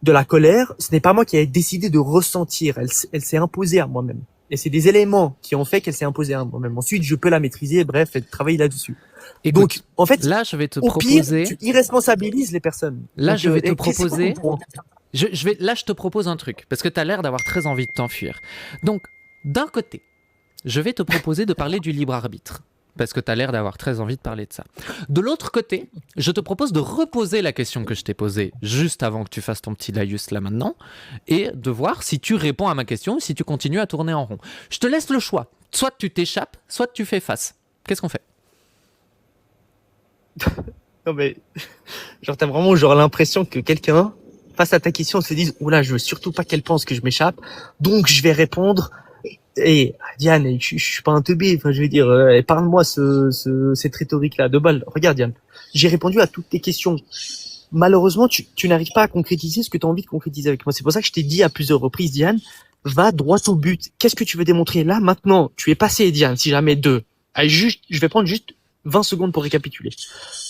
de la colère, ce n'est pas moi qui ai décidé de ressentir. Elle s'est imposée à moi-même. Et c'est des éléments qui ont fait qu'elle s'est imposée à moi-même. Ensuite, je peux la maîtriser, bref, et travailler là-dessus. Écoute, Donc, en fait, là, je vais te au pire, proposer. tu irresponsabilises les personnes. Là, Donc, je vais te et qu'est-ce que proposer. c'est quoi ton point Là, je te propose un truc, parce que tu as l'air d'avoir très envie de t'enfuir. Donc, d'un côté, je vais te proposer de parler du libre arbitre, parce que tu as l'air d'avoir très envie de parler de ça. De l'autre côté, je te propose de reposer la question que je t'ai posée juste avant que tu fasses ton petit laïus là maintenant, et de voir si tu réponds à ma question ou si tu continues à tourner en rond. Je te laisse le choix. Soit tu t'échappes, soit tu fais face. Qu'est-ce qu'on fait? Non mais, genre t'as vraiment genre l'impression que quelqu'un, face à ta question, se dise, oula, je veux surtout pas qu'elle pense que je m'échappe, donc je vais répondre. Et Diane, je suis pas un teubé, enfin je vais dire, parle-moi cette rhétorique-là de balle. Regarde Diane, j'ai répondu à toutes tes questions. Malheureusement, tu n'arrives pas à concrétiser ce que tu as envie de concrétiser avec moi. C'est pour ça que je t'ai dit à plusieurs reprises, Diane, va droit au but. Qu'est-ce que tu veux démontrer là maintenant? Tu es passé, Diane, si jamais je vais prendre juste 20 secondes pour récapituler.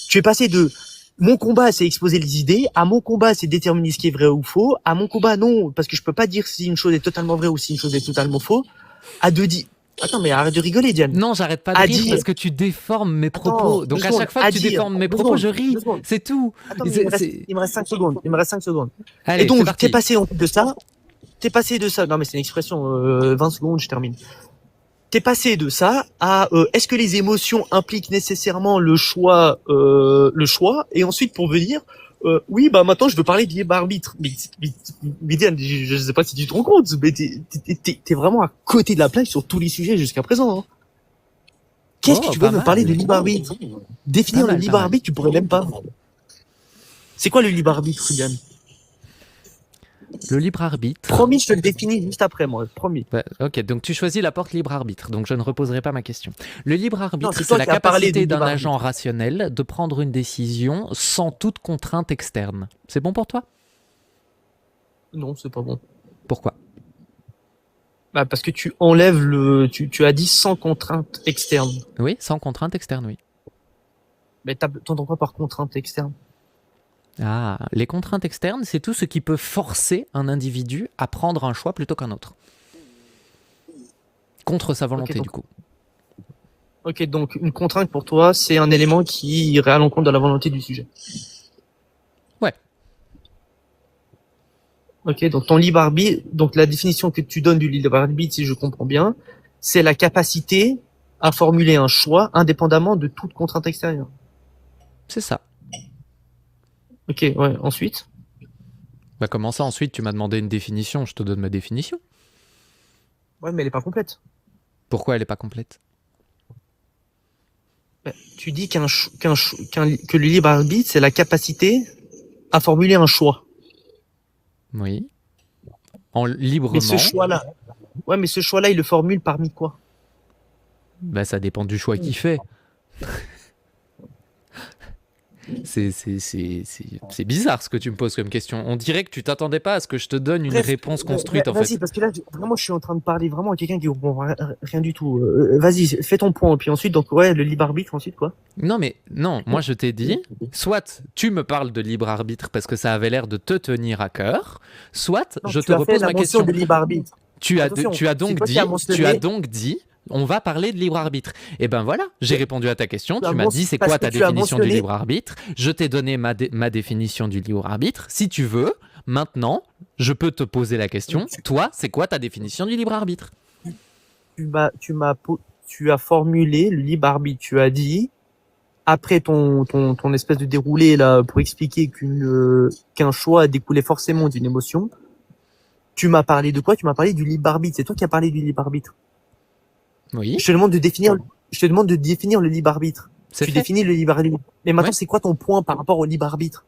Tu es passé de mon combat, c'est exposer les idées, à mon combat, c'est déterminer ce qui est vrai ou faux, à mon combat, non, parce que je peux pas dire si une chose est totalement vraie ou si une chose est totalement faux, à deux dire... Attends, mais arrête de rigoler, Diane. Non, j'arrête pas de rire parce que tu déformes mes propos. Attends, Donc deux à chaque fois secondes, que tu à dire. déformes mes Deux propos, je secondes, ris. deux secondes. C'est tout. Attends, mais il me reste 5 secondes. Il me reste 5 secondes. Allez, Et donc, c'est parti. t'es passé de ça. T'es passé de ça. Non, mais c'est une expression. 20 secondes, je termine. T'es passé de ça à est-ce que les émotions impliquent nécessairement le choix, et ensuite pour venir, oui, bah maintenant je veux parler de libre arbitre. Mais Diane, je sais pas si tu te rends compte, mais t'es vraiment à côté de la plaque sur tous les sujets jusqu'à présent. Hein. Qu'est-ce que tu veux pas me mal. parler de libre arbitre? Définir Pas mal, le libre pas mal. arbitre, tu pourrais même pas. C'est quoi le libre arbitre, Diane? Le libre arbitre. Promis, je te le définis juste après, moi. Promis. Ouais, ok, donc tu choisis la porte libre arbitre, donc je ne reposerai pas ma question. Le libre arbitre, Non, c'est c'est toi la qui as parlé capacité du d'un libre agent rationnel de prendre une décision sans toute contrainte externe. C'est bon pour toi? Non, c'est pas bon. Pourquoi? Bah, parce que tu enlèves tu as dit sans contrainte externe. Oui, sans contrainte externe, oui. Mais t'entends quoi par contrainte externe? Ah, les contraintes externes, c'est tout ce qui peut forcer un individu à prendre un choix plutôt qu'un autre. Contre sa volonté, donc- du coup. Ok, donc une contrainte pour toi, c'est un élément qui irait à l'encontre de la volonté du sujet. Ouais. Ok, donc ton libre arbitre, donc la définition que tu donnes du libre arbitre, si je comprends bien, c'est la capacité à formuler un choix indépendamment de toute contrainte extérieure. C'est ça. Ok, ouais, ensuite. Bah comment ça, ensuite, tu m'as demandé une définition, je te donne ma définition. Ouais, mais elle est pas complète. Pourquoi elle n'est pas complète? Bah, tu dis que le libre arbitre, c'est la capacité à formuler un choix. Oui. En librement, Mais ce choix-là, ouais, mais ce choix-là, il le formule parmi quoi? bah, ça dépend du choix qu'il fait. C'est bizarre ce que tu me poses comme question. On dirait que tu t'attendais pas à ce que je te donne une Bref, réponse construite en vas-y, fait. parce que là, vraiment, je suis en train de parler vraiment à quelqu'un qui comprend rien du tout. Vas-y, fais ton point. Puis ensuite, donc, ouais, le libre arbitre, ensuite, quoi. Non mais non, moi je t'ai dit, soit tu me parles de libre arbitre parce que ça avait l'air de te tenir à cœur, soit Non, je tu te as fait repose la ma mention question. de libre arbitre. Tu as Attention, c'est donc toi qui dit, as mentionné- tu as donc dit, on va parler de libre arbitre. Et ben voilà, j'ai répondu à ta question. Tu as Tu m'as dit c'est parce quoi que ta tu as définition du mentionné- libre arbitre. Je t'ai donné ma définition du libre arbitre. Si tu veux, maintenant, je peux te poser la question. Toi, c'est quoi ta définition du libre arbitre? Tu as formulé le libre arbitre. Tu as dit, après ton espèce de déroulé, là, pour expliquer qu'un choix découlait forcément d'une émotion, tu m'as parlé de quoi? Tu m'as parlé du libre arbitre. C'est toi qui as parlé du libre arbitre. Oui, Je te demande de définir le libre arbitre. c'est Tu fait. définis le libre arbitre. Mais maintenant, Ouais. c'est quoi ton point par rapport au libre arbitre?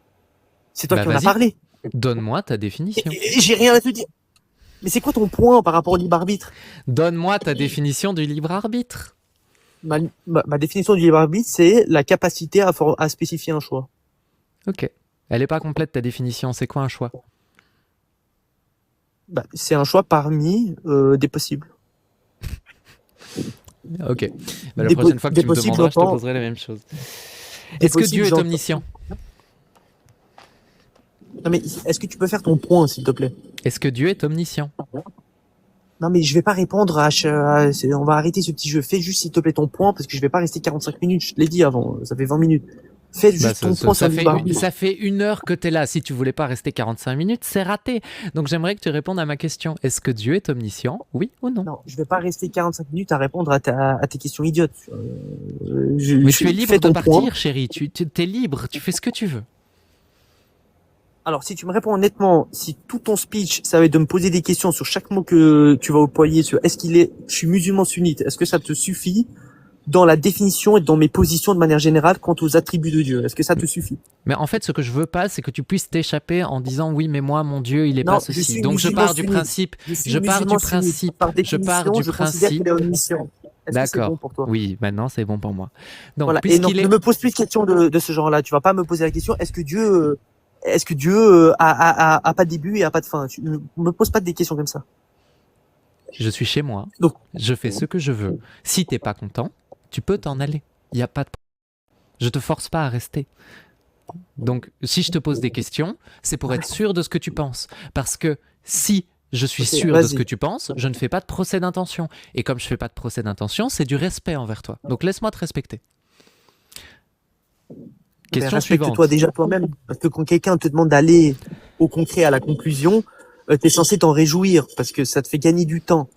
C'est toi Bah, qui en as vas-y. parlé. Donne-moi ta définition. Et j'ai rien à te dire. Mais c'est quoi ton point par rapport au libre arbitre? Donne-moi ta définition du libre arbitre. Ma définition du libre arbitre, c'est la capacité à spécifier un choix. Ok. Elle est pas complète ta définition. C'est quoi un choix? C'est un choix parmi des possibles. Ok. Bah, la Des prochaine fois que des tu me possibles demanderas, je te j'entends- poserai la même chose. des Est-ce que possibles Dieu est j'entends- omniscient? Non mais est-ce que tu peux faire ton point, s'il te plaît? Est-ce que Dieu est omniscient? Non mais je vais pas répondre on va arrêter ce petit jeu. Fais juste, s'il te plaît, ton point, parce que je vais pas rester 45 minutes. Je te l'ai dit avant, ça fait 20 minutes. Fais juste Bah, ton point sur le libre arbitre. ça fait 1 heure que tu es là. Si tu voulais pas rester 45 minutes, c'est raté. Donc j'aimerais que tu répondes à ma question. Est-ce que Dieu est omniscient? Oui ou non? Non, je vais pas rester 45 minutes à répondre à tes questions idiotes. Mais tu es libre fais de ton partir, point. chérie. Tu es libre. Tu fais ce que tu veux. Alors, si tu me réponds honnêtement, si tout ton speech, ça va être de me poser des questions sur chaque mot que tu vas employer sur je suis musulman sunnite, est-ce que ça te suffit dans la définition et dans mes positions de manière générale quant aux attributs de Dieu? Est-ce que ça te suffit? Mais en fait, ce que je veux pas, c'est que tu puisses t'échapper en disant oui, mais moi, mon Dieu, il est Non, pas je ceci. suis Donc je musulman pars du sunnite. principe. suis Je pars du musulman sunnite. principe. Par Je définition, pars du je considère principe. qu'il est omniscient. Est-ce que c'est D'accord. bon pour toi? Oui, maintenant c'est bon pour moi. Donc, Voilà. Et donc, puisqu'il est. ne me pose plus de questions de ce genre-là. Tu vas pas me poser la question, est-ce que Dieu a pas de début et a pas de fin? Tu ne me poses pas des questions comme ça. Je suis chez moi. Donc- Je fais ce que je veux. Si t'es pas content, tu peux t'en aller. Il y a pas de. Je te force pas à rester. Donc, si je te pose des questions, c'est pour être sûr de ce que tu penses. Parce que si je suis Ok, sûr de ce vas-y. que tu penses, je ne fais pas de procès d'intention. Et comme je fais pas de procès d'intention, c'est du respect envers toi. Donc, laisse-moi te respecter. Question suivante. Respecte-toi déjà toi-même. Parce que quand quelqu'un te demande d'aller au concret, à la conclusion, t'es censé t'en réjouir parce que ça te fait gagner du temps,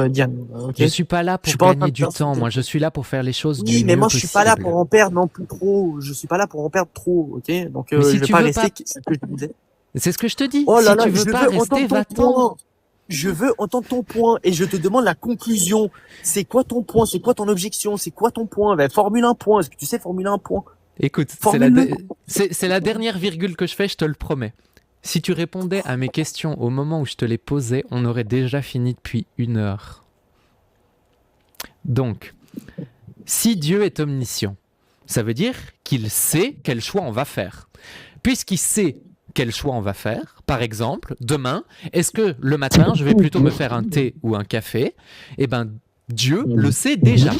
Diane. Ok. Je suis pas là Je suis pour pas en train gagner de du t'insulter. temps. Moi, je suis là pour faire les choses du Oui, mais mieux moi je suis pas là possible. pour en perdre non plus trop. Je suis pas là pour en perdre trop, ok. Donc Mais si je vais tu pas veux rester. pas- C'est ce que je disais. C'est ce que je te dis. Oh là si là, tu veux je pas veux rester, entendre ton va-t'en. point. Je veux entendre ton point et je te demande la conclusion. C'est quoi ton point? C'est quoi ton objection? C'est quoi ton point? Ben, formule un point. Est-ce que tu sais formuler un point? Écoute, Formule-le. c'est la dernière virgule que je fais, je te le promets. Si tu répondais à mes questions au moment où je te les posais, on aurait déjà fini depuis 1 heure. Donc, si Dieu est omniscient, ça veut dire qu'il sait quel choix on va faire. Puisqu'il sait quel choix on va faire, par exemple, demain, est-ce que le matin, je vais plutôt me faire un thé ou un café? Eh bien, Dieu le sait déjà.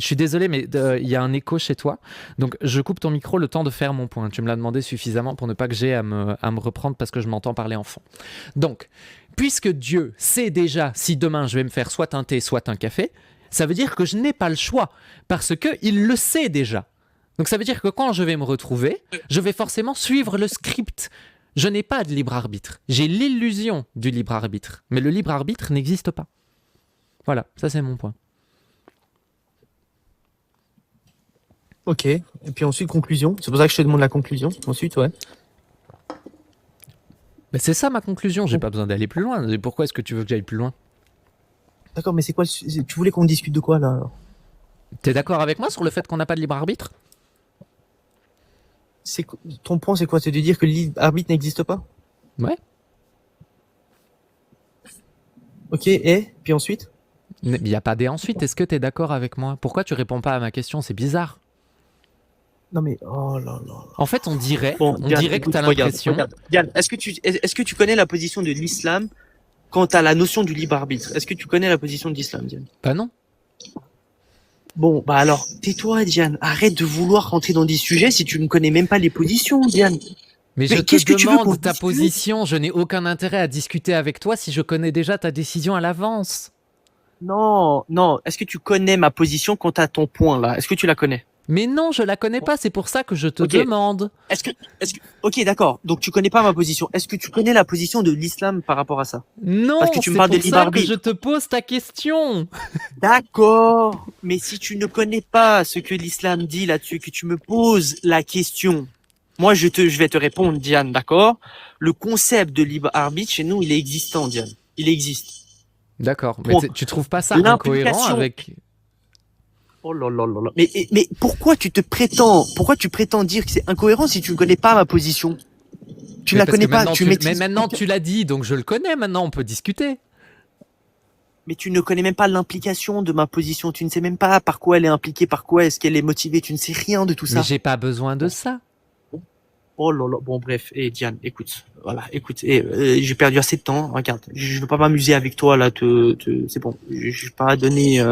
Je suis désolé, mais il y a un écho chez toi. Donc, je coupe ton micro le temps de faire mon point. Tu me l'as demandé suffisamment pour ne pas que j'ai à me reprendre parce que je m'entends parler en fond. Donc, puisque Dieu sait déjà si demain je vais me faire soit un thé, soit un café, ça veut dire que je n'ai pas le choix parce qu'il le sait déjà. Donc, ça veut dire que quand je vais me retrouver, je vais forcément suivre le script. Je n'ai pas de libre arbitre. J'ai l'illusion du libre arbitre. Mais le libre arbitre n'existe pas. Voilà, ça c'est mon point. Ok. Et puis ensuite conclusion. C'est pour ça que je te demande la conclusion. Ensuite, ouais. Mais c'est ça ma conclusion, j'ai pas besoin d'aller plus loin. Et pourquoi est-ce que tu veux que j'aille plus loin? D'accord, mais c'est quoi? Tu voulais qu'on discute de quoi là? Alors T'es d'accord avec moi sur le fait qu'on n'a pas de libre arbitre? Ton point, c'est quoi? C'est de dire que le libre arbitre n'existe pas? Ouais. Ok. Et puis ensuite? Il n'y a pas des ensuite. Est-ce que t'es d'accord avec moi? Pourquoi tu réponds pas à ma question? C'est bizarre. Non mais oh là là. En fait, on dirait Bon, Diane, que écoute, t'as regarde, l'impression. regarde. Diane, est-ce que tu connais la position de l'islam quant à la notion du libre arbitre? Est-ce que tu connais la position de l'islam, Diane? Bah non. Bon, bah alors, tais-toi, Diane. Arrête de vouloir rentrer dans des sujets si tu ne connais même pas les positions, Diane. Mais je te qu'est-ce que tu veux qu'on demande ta discute? position. Je n'ai aucun intérêt à discuter avec toi si je connais déjà ta décision à l'avance. Non, non. Est-ce que tu connais ma position quant à ton point là? Est-ce que tu la connais? Mais non, je la connais pas. C'est pour ça que je te Ok. demande. Ok, d'accord. Donc tu connais pas ma position. Est-ce que tu connais la position de l'islam par rapport à ça? Non, Parce que tu me c'est parles de pour libre ça que arbitre. je te pose ta question. D'accord. Mais si tu ne connais pas ce que l'islam dit là-dessus, que tu me poses la question, moi je vais te répondre, Diane, d'accord? Le concept de libre arbitre chez nous, il est existant, Diane. Il existe. D'accord. Mais Point. tu trouves pas ça incohérent L'implication. avec... Oh là là là là. Mais pourquoi tu prétends dire que c'est incohérent si tu ne connais pas ma position? Tu Mais la parce connais que pas, maintenant tu mais maîtrises. maintenant tu l'as dit, donc je le connais. Maintenant, on peut discuter. Mais tu ne connais même pas l'implication de ma position. Tu ne sais même pas par quoi elle est impliquée, par quoi est-ce qu'elle est motivée. Tu ne sais rien de tout Mais ça. j'ai pas besoin de ça. Oh là là. Bon, bref. Et Diane, écoute. Voilà, écoute. J'ai perdu assez de temps. Regarde, je veux pas m'amuser avec toi là. C'est bon. Je vais pas donner.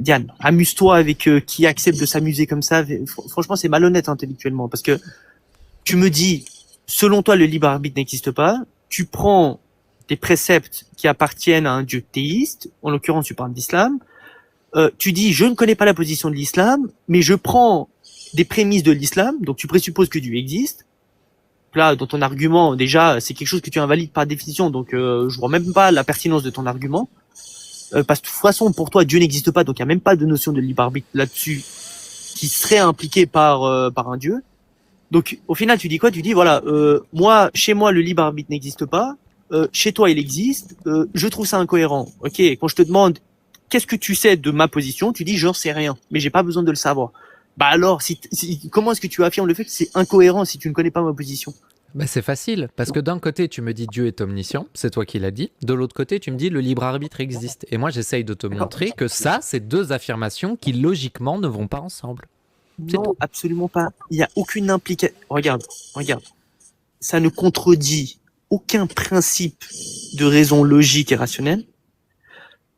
Diane, amuse-toi avec qui accepte de s'amuser comme ça. Franchement, c'est malhonnête intellectuellement parce que tu me dis, selon toi, le libre arbitre n'existe pas. Tu prends des préceptes qui appartiennent à un dieu théiste. En l'occurrence, tu parles d'islam. Tu dis, je ne connais pas la position de l'islam, mais je prends des prémices de l'islam. Donc, tu présupposes que Dieu existe. Là, dans ton argument, déjà, c'est quelque chose que tu invalides par définition. Donc, je vois même pas la pertinence de ton argument. Parce que de toute façon, pour toi, Dieu n'existe pas, donc il n'y a même pas de notion de libre arbitre là-dessus qui serait impliquée par un Dieu. Donc, au final, tu dis quoi? Tu dis, voilà, moi, chez moi, le libre arbitre n'existe pas. Chez toi, il existe. Je trouve ça incohérent. Ok, quand je te demande qu'est-ce que tu sais de ma position, tu dis, j'en sais rien, mais j'ai pas besoin de le savoir. Bah alors, comment est-ce que tu affirmes le fait que c'est incohérent si tu ne connais pas ma position? Bah, c'est facile, parce que d'un côté, tu me dis Dieu est omniscient, c'est toi qui l'as dit. De l'autre côté, tu me dis le libre arbitre existe. Et moi, j'essaye de te montrer que ça, c'est deux affirmations qui, logiquement, ne vont pas ensemble. C'est Non, tout. absolument pas. Il n'y a aucune implication. Regarde. Ça ne contredit aucun principe de raison logique et rationnelle.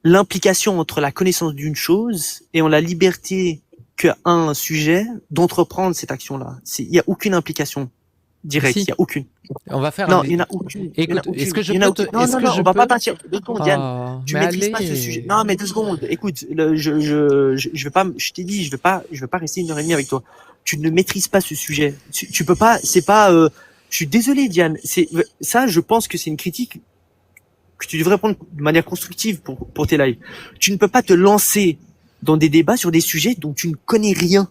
L'implication entre la connaissance d'une chose et en la liberté qu'a un sujet d'entreprendre cette action-là. Il n'y a aucune implication directe. Si. Il n'y a aucune. On va faire Non, un... il n'y en a aucune. Écoute, est-ce que je Il y en a peux te... aucune. Non, est-ce non, que non, je on va peux... pas partir. 2 secondes, Diane. Oh, Tu mais maîtrises allez. pas ce sujet. Non, mais 2 secondes. Écoute, je vais pas, je t'ai dit, je vais pas rester 1 heure et demie avec toi. Tu ne maîtrises pas ce sujet. Tu peux pas, c'est pas, je suis désolé, Diane. Ça, je pense que c'est une critique que tu devrais prendre de manière constructive pour tes lives. Tu ne peux pas te lancer dans des débats sur des sujets dont tu ne connais rien.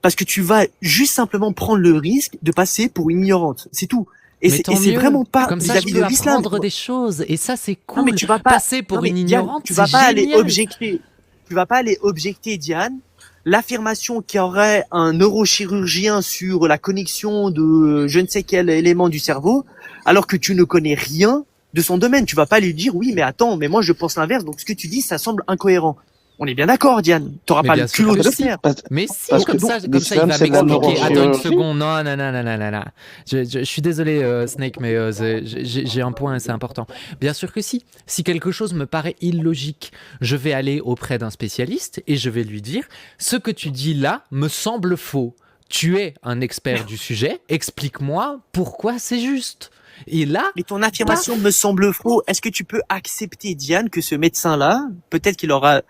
Parce que tu vas juste simplement prendre le risque de passer pour une ignorante. C'est tout. Et Mais tant c'est mieux. vraiment pas Comme ça, je vis-à-vis peux de l'islam. apprendre des choses. Et ça, c'est Non, mais cool. tu vas pas Passer pour non, mais une Diane, ignorante, tu vas c'est pas aller génial. objecter. Tu vas pas aller objecter, Diane, l'affirmation qu'il y aurait un neurochirurgien sur la connexion de je ne sais quel élément du cerveau, alors que tu ne connais rien de son domaine. Tu vas pas lui dire oui, mais attends, mais moi je pense l'inverse, donc ce que tu dis, ça semble incohérent. On est bien d'accord, Diane. T'auras Mais pas bien le sûr culot que de le si. faire. Mais si, Parce comme que ça, il l'islam, va c'est de la m'expliquer. Attends une neurochirurgie. seconde. Non, non, non, non, non, non, non. Je suis désolé, Snake, mais j'ai un point et c'est important. Bien sûr que si. Si quelque chose me paraît illogique, je vais aller auprès d'un spécialiste et je vais lui dire ce que tu dis là me semble faux. Tu es un expert du sujet. Explique-moi pourquoi c'est juste. Et là, Mais ton affirmation me semble faux. Est-ce que tu peux accepter, Diane, que ce médecin-là, peut-être qu'il aura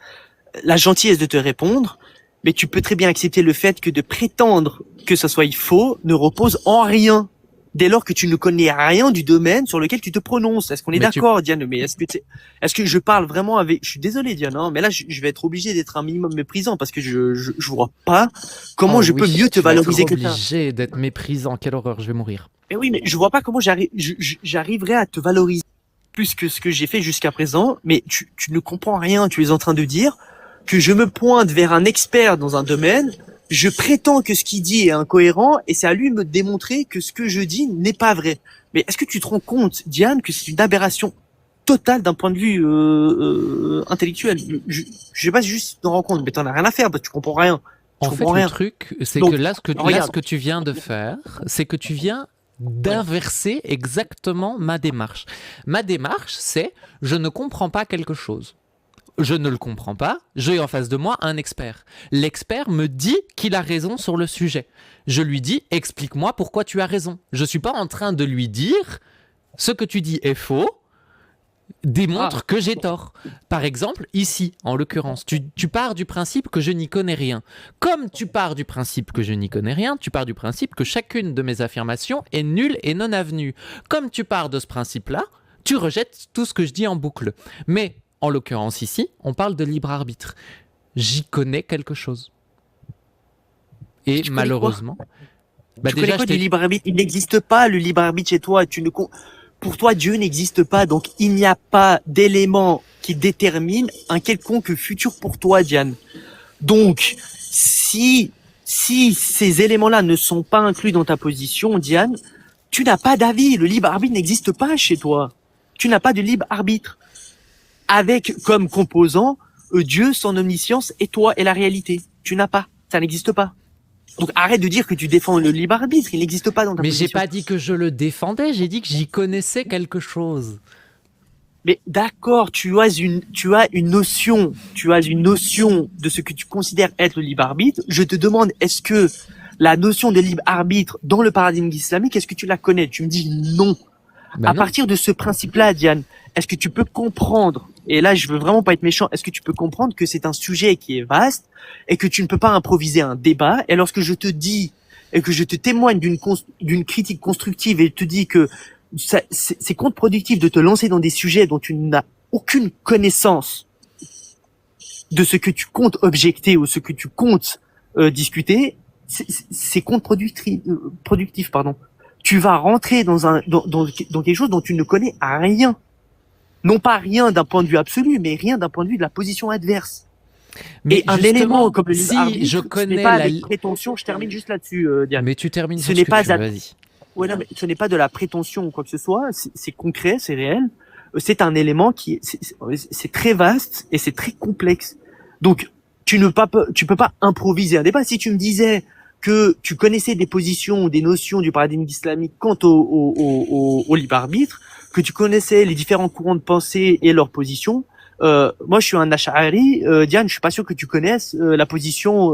la gentillesse de te répondre, mais tu peux très bien accepter le fait que de prétendre que ça soit faux ne repose en rien. Dès lors que tu ne connais rien du domaine sur lequel tu te prononces. Est-ce qu'on est Mais d'accord, Diane? Mais est-ce que je parle vraiment avec, je suis désolé, Diane, hein, mais là, je vais être obligé d'être un minimum méprisant parce que je vois pas comment oh je peux oui, mieux te tu vas être valoriser que ça. obligé d'être méprisant. Quelle horreur, je vais mourir. Mais oui, mais je vois pas comment j'arriverai à te valoriser plus que ce que j'ai fait jusqu'à présent, mais tu ne comprends rien. Tu es en train de dire que je me pointe vers un expert dans un domaine, je prétends que ce qu'il dit est incohérent, et c'est à lui de me démontrer que ce que je dis n'est pas vrai. Mais est-ce que tu te rends compte, Diane, que c'est une aberration totale d'un point de vue intellectuel? Je sais pas si juste tu te rends compte, mais t'en as rien à faire, parce que tu comprends rien. En Je fait, comprends le rien. truc, c'est Donc, que là, ce regarde. que tu viens de faire, c'est que tu viens d'inverser exactement ma démarche. Ma démarche, c'est je ne comprends pas quelque chose. Je ne le comprends pas, j'ai en face de moi un expert. L'expert me dit qu'il a raison sur le sujet. Je lui dis, explique-moi pourquoi tu as raison. Je ne suis pas en train de lui dire, ce que tu dis est faux, démontre que j'ai tort. Par exemple, ici, en l'occurrence, tu pars du principe que je n'y connais rien. Comme tu pars du principe que je n'y connais rien, tu pars du principe que chacune de mes affirmations est nulle et non avenue. Comme tu pars de ce principe-là, tu rejettes tout ce que je dis en boucle. Mais, en l'occurrence ici, on parle de libre arbitre. J'y connais quelque chose. Et Tu connais malheureusement... Tu connais quoi du libre arbitre? Il n'existe pas le libre arbitre chez toi. Pour toi, Dieu n'existe pas. Donc, il n'y a pas d'élément qui détermine un quelconque futur pour toi, Diane. Donc, si ces éléments-là ne sont pas inclus dans ta position, Diane, tu n'as pas d'avis. Le libre arbitre n'existe pas chez toi. Tu n'as pas de libre arbitre. Avec comme composant Dieu, son omniscience et toi et la réalité. Tu n'as pas. Ça n'existe pas. Donc arrête de dire que tu défends le libre arbitre, il n'existe pas dans ta position. Mais j'ai pas dit que je le défendais, j'ai dit que j'y connaissais quelque chose. Mais d'accord, tu as une notion de ce que tu considères être le libre arbitre. Je te demande, est-ce que la notion de libre arbitre dans le paradigme islamique, est-ce que tu la connais? Tu me dis non. À partir de ce principe-là, Diane, est-ce que tu peux comprendre, et là je veux vraiment pas être méchant, est-ce que tu peux comprendre que c'est un sujet qui est vaste et que tu ne peux pas improviser un débat, et lorsque je te dis et que je te témoigne d'une critique constructive et te dis que c'est contre-productif de te lancer dans des sujets dont tu n'as aucune connaissance de ce que tu comptes objecter ou ce que tu comptes discuter, c'est contre-productif, pardon. Tu vas rentrer dans quelque chose dont tu ne connais rien. Non pas rien d'un point de vue absolu, mais rien d'un point de vue de la position adverse. Mais et un élément comme le libre si arbitre, je connais ce n'est pas avec prétention, je termine juste là-dessus, Diane. Mais tu termines ce sur n'est ce que pas tu veux, vas-y. Ouais, non, mais ce n'est pas de la prétention ou quoi que ce soit, c'est concret, c'est réel. C'est un élément c'est très vaste et c'est très complexe. Donc, tu peux pas improviser un débat. Si tu me disais que tu connaissais des positions ou des notions du paradigme islamique quant au libre arbitre, que tu connaissais les différents courants de pensée et leurs positions, moi je suis un Ash'ari, Diane, je suis pas sûr que tu connaisses la position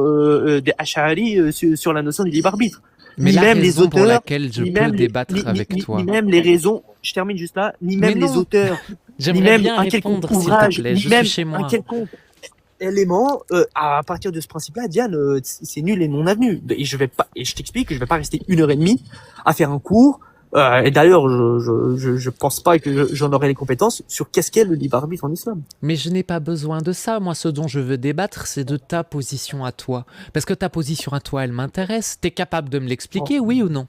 des Ash'ari sur la notion du libre arbitre. Mais ni la même raison les auteurs, pour laquelle je peux débattre avec toi. Ni même les raisons, je termine juste là, ni même les auteurs, ni J'aimerais même bien un quelconque répondre, s'il te ouvrage, plaît, ni je même suis chez moi. un quelconque élément, à partir de ce principe-là, Diane, c'est nul et non avenu. Et je t'explique que je vais pas rester 1h30 à faire un cours, et d'ailleurs, je pense pas que j'en aurai les compétences sur qu'est-ce qu'est le libre arbitre en islam. Mais je n'ai pas besoin de ça. Moi, ce dont je veux débattre, c'est de ta position à toi. Parce que ta position à toi, elle m'intéresse. T'es capable de me l'expliquer, oui ou non?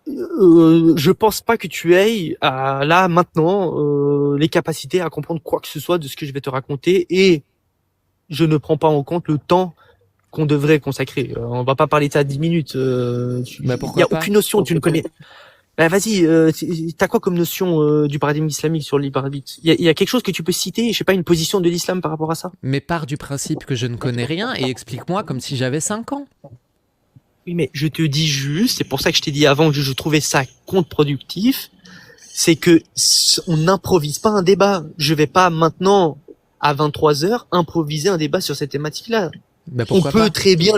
Je pense pas que tu aies là maintenant les capacités à comprendre quoi que ce soit de ce que je vais te raconter, et je ne prends pas en compte le temps qu'on devrait consacrer. On va pas parler de ça à 10 minutes. Il y a aucune notion, tu ne connais. Bah vas-y, t'as quoi comme notion du paradigme islamique sur le libre arbitre? Il y a quelque chose que tu peux citer, je sais pas, une position de l'islam par rapport à ça? Mais pars du principe que je ne connais rien et explique-moi comme si j'avais 5 ans. Oui, mais je te dis juste, c'est pour ça que je t'ai dit avant que je trouvais ça contre-productif, c'est que on n'improvise pas un débat. Je vais pas maintenant, à 23h, improviser un débat sur cette thématique-là. Bah, on peut très bien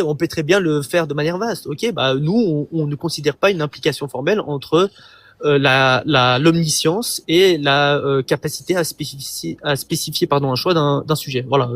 on peut très bien le faire de manière vaste. Ok, nous, on ne considère pas une implication formelle entre l'omniscience et la capacité à spécifier un choix d'un sujet. Voilà.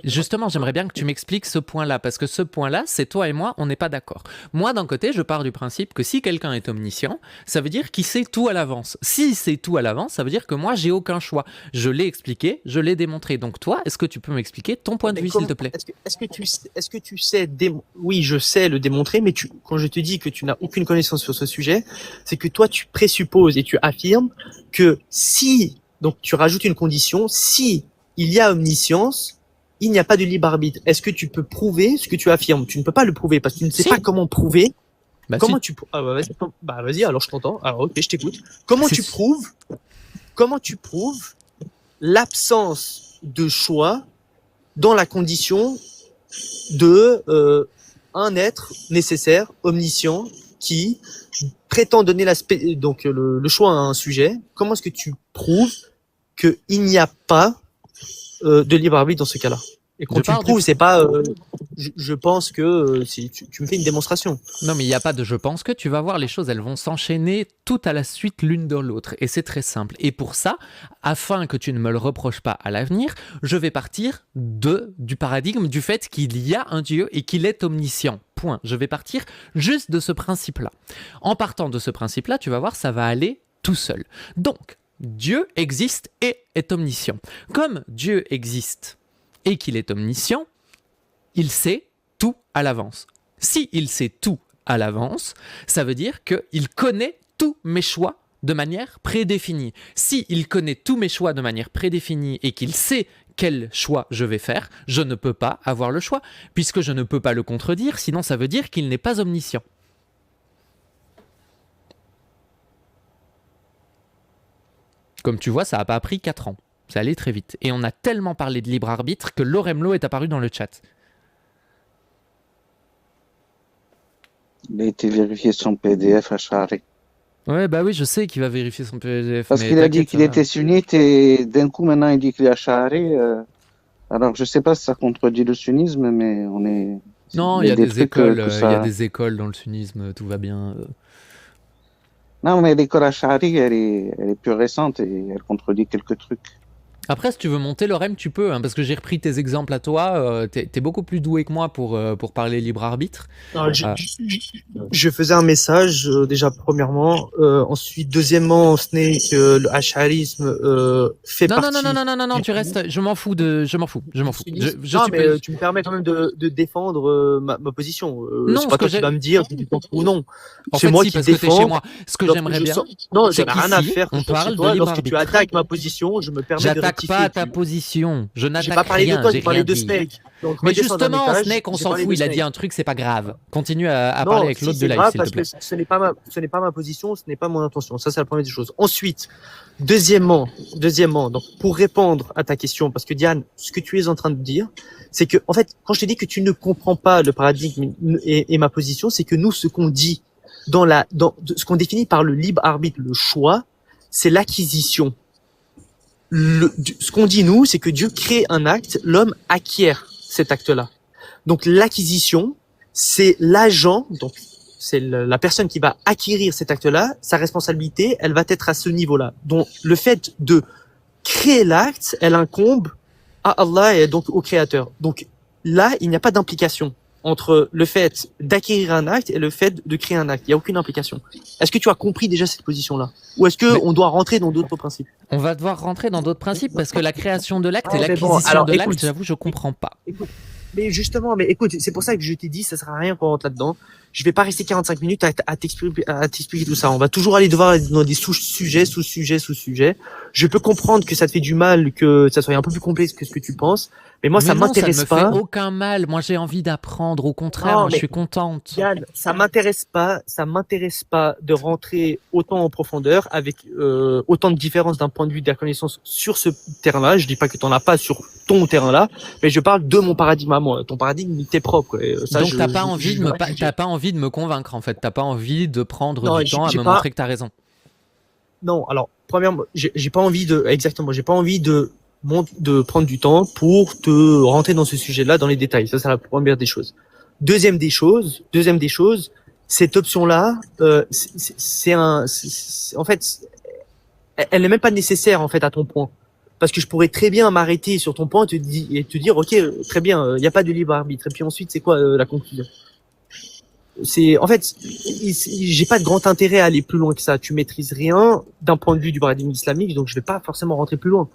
Justement, j'aimerais bien que tu m'expliques ce point-là, parce que ce point-là, c'est toi et moi, on n'est pas d'accord. Moi, d'un côté, je pars du principe que si quelqu'un est omniscient, ça veut dire qu'il sait tout à l'avance. Si c'est tout à l'avance, ça veut dire que moi, j'ai aucun choix. Je l'ai expliqué, je l'ai démontré. Donc toi, est-ce que tu peux m'expliquer ton point de vue, s'il te plaît? Est-ce que tu sais oui, je sais le démontrer, mais quand je te dis que tu n'as aucune connaissance sur ce sujet, c'est que toi, tu présupposes et tu affirmes que donc tu rajoutes une condition, si il y a omniscience, il n'y a pas de libre arbitre. Est-ce que tu peux prouver ce que tu affirmes? Tu ne peux pas le prouver parce que tu ne sais pas comment prouver. Comment tu vas-y, alors je t'entends. Alors ok, je t'écoute. Comment tu prouves l'absence de choix dans la condition de un être nécessaire, omniscient, qui prétend donner donc le choix à un sujet. Comment est-ce que tu prouves qu'il n'y a pas de libre arbitre dans ce cas-là? Et quand tu le prouves, c'est pas je pense que si tu me fais une démonstration. Non, mais il n'y a pas de je pense que, tu vas voir, les choses, elles vont s'enchaîner tout à la suite l'une dans l'autre. Et c'est très simple. Et pour ça, afin que tu ne me le reproches pas à l'avenir, je vais partir du paradigme du fait qu'il y a un Dieu et qu'il est omniscient. Point. Je vais partir juste de ce principe-là. En partant de ce principe-là, tu vas voir, ça va aller tout seul. Donc, Dieu existe et est omniscient. Comme Dieu existe et qu'il est omniscient, il sait tout à l'avance. Si il sait tout à l'avance, ça veut dire qu'il connaît tous mes choix de manière prédéfinie. Si il connaît tous mes choix de manière prédéfinie et qu'il sait quel choix je vais faire, je ne peux pas avoir le choix, puisque je ne peux pas le contredire, sinon ça veut dire qu'il n'est pas omniscient. Comme tu vois, ça n'a pas pris 4 ans. Ça allait très vite. Et on a tellement parlé de libre arbitre que Loremlo est apparu dans le chat. Il a été vérifié son PDF à Shari. Ouais, bah oui, je sais qu'il va vérifier son PDF. Parce mais qu'il a dit t'inquiète, qu'il ça va. était sunnite et d'un coup maintenant il dit qu'il est Ash'ari. Alors je sais pas si ça contredit le sunnisme, mais on est. Non, il y a des trucs écoles, que il y a des écoles dans le sunnisme, tout va bien. Non, mais l'école Ash'ari, elle est plus récente et elle contredit quelques trucs. Après, si tu veux monter l'orem, tu peux, hein, parce que j'ai repris tes exemples à toi. T'es beaucoup plus doué que moi pour parler libre arbitre. Alors, je faisais un message déjà premièrement, ensuite deuxièmement, ce n'est que le ash'arisme fait Non, partie. non, tu restes. Je m'en fous. Je m'en fous. Je non, suis mais pas- tu me permets quand même de défendre ma position. Non, c'est ce pas que toi qui j'ai- vas me dire si tu penses ou non. En c'est fait, moi si, qui parce que t'es défends. chez moi. Ce que lorsque j'aimerais je bien, sens- Non, c'est j'en ai rien à qu'ici, faire. on que parle chez de toi. libre Lorsque tu arbitre. attaques ma position, je me permets de J'attaque rectifier. pas ta position. Je J'ai n'attaque pas parlé rien. de toi, J'ai j'ai parlé rien de dit. Snake. Donc, Mais redescends d'un justement, étage, Snake, on j'ai s'en parlé fout. de Il a dit Snake. un truc, c'est pas grave. Continue à Non, parler avec si, l'autre de c'est live, grave s'il te parce plaît. que ce n'est pas ma position, ce n'est pas mon intention. Ça, c'est la première des choses. Ensuite, deuxièmement, donc, pour répondre à ta question, parce que Diane, ce que tu es en train de dire, c'est que, en fait, quand je te dis que tu ne comprends pas le paradigme et ma position, c'est que nous, ce qu'on dit ce qu'on définit par le libre arbitre, le choix, c'est l'acquisition. Ce qu'on dit, nous, c'est que Dieu crée un acte, l'homme acquiert cet acte-là. Donc, l'acquisition, c'est l'agent, donc, c'est la personne qui va acquérir cet acte-là, sa responsabilité, elle va être à ce niveau-là. Donc, le fait de créer l'acte, elle incombe à Allah et donc au créateur. Donc, là, il n'y a pas d'implication entre le fait d'acquérir un acte et le fait de créer un acte. Il n'y a aucune implication. Est-ce que tu as compris déjà cette position-là? Ou est-ce que on doit rentrer dans d'autres principes? On va devoir rentrer dans d'autres principes parce que la création de l'acte et mais bon, l'acquisition alors, de l'acte, écoute. j'avoue, je comprends pas. Mais justement, mais écoute, c'est pour ça que je t'ai dit, ça sert à rien qu'on rentre là-dedans. Je vais pas rester 45 minutes à t'expliquer tout ça. On va toujours aller devoir dans des sous-sujets. Je peux comprendre que ça te fait du mal, que ça soit un peu plus complexe que ce que tu penses. Mais moi, Mais ça non, m'intéresse ça ne me pas. fait aucun mal. Moi, j'ai envie d'apprendre. Au contraire, Non, moi, je mais- suis contente. Yann, ça m'intéresse pas de rentrer autant en profondeur avec autant de différences d'un point de vue de la connaissance sur ce terrain-là. Je dis pas que t'en as pas sur ton terrain-là, mais je parle de mon paradigme à moi. Ton paradigme, il t'est propre. Quoi. Et ça, Donc, t'as pas envie de me convaincre, en fait. T'as pas envie de prendre Non, du temps à j'ai me pas- montrer que t'as raison. Non, alors premièrement, j'ai pas envie j'ai pas envie de prendre du temps pour te rentrer dans ce sujet-là dans les détails. Ça, c'est la première des choses. Deuxième des choses, cette option-là, en fait, elle n'est même pas nécessaire en fait à ton point, parce que je pourrais très bien m'arrêter sur ton point et te dire, ok, très bien, il n'y a pas de libre arbitre. Et puis ensuite, c'est quoi la conclusion? En fait, j'ai pas de grand intérêt à aller plus loin que ça. Tu maîtrises rien d'un point de vue du paradigme islamique, donc je vais pas forcément rentrer plus loin.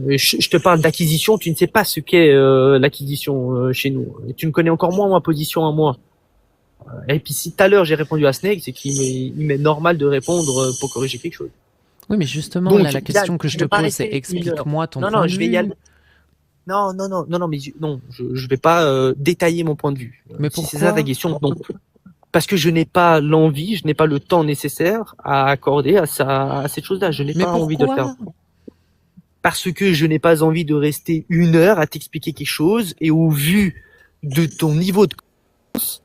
Je te parle d'acquisition, tu ne sais pas ce qu'est l'acquisition chez nous. Et tu ne connais encore moins ma position à moi. Et puis si tout à l'heure j'ai répondu à Snake, c'est qu'il m'est normal de répondre pour corriger quelque chose. Oui, mais justement, Donc, là, la question que je je te vais pas pose, c'est rester explique-moi ton Non, point non, de je vais vue. y aller. Non, mais je vais pas détailler mon point de vue. Mais Si c'est pourquoi ça ta question. Donc, parce que je n'ai pas l'envie, je n'ai pas le temps nécessaire à accorder à cette chose-là. Je n'ai Mais pas envie de le pourquoi faire. parce que je n'ai pas envie de rester 1 heure à t'expliquer quelque chose et au vu de ton niveau de connaissance,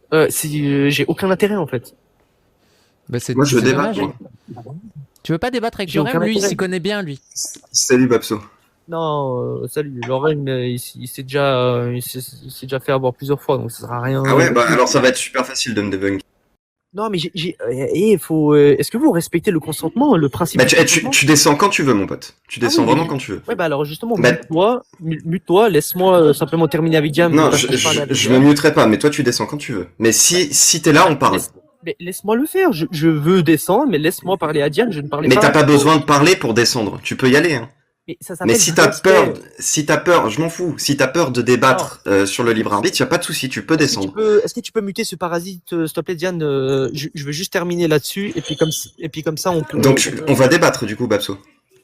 j'ai aucun intérêt en fait. Bah, c'est Moi, je veux c'est débattre. dommage. Moi. Tu veux pas débattre avec J'ai aucun Lorem? Lui, il intérêt. s'y connaît bien, lui. Salut Babso. Non, salut. Lorraine, il s'est déjà fait avoir plusieurs fois, donc ça sert à rien. Ah ouais, bah alors ça va être super facile de me débunk. Non, mais faut. Est-ce que vous respectez le consentement, le principe Bah du consentement? tu descends quand tu veux, mon pote. Tu Ah descends oui, vraiment mais- quand tu veux. Ouais, bah alors justement, Bah- mute-toi, laisse-moi simplement terminer avec Diane. Non, parce que parle avec je Diane. me muterai pas, mais toi tu descends quand tu veux. Mais si t'es là, on parle. Mais laisse-moi le faire. Je veux descendre, mais laisse-moi parler à Diane. Je ne parlais Mais pas. t'as pas besoin de parler pour descendre. Tu peux y aller. Hein. Mais ça Mais s'appelle si du t'as respect. peur, je m'en fous. Si t'as peur de débattre sur le libre arbitre, y a pas de souci, tu peux descendre. Est-ce que tu peux muter ce parasite, s'il te plaît, Diane? Je veux juste terminer là-dessus, et puis comme ça, on peut. Donc on va débattre du coup, Babso.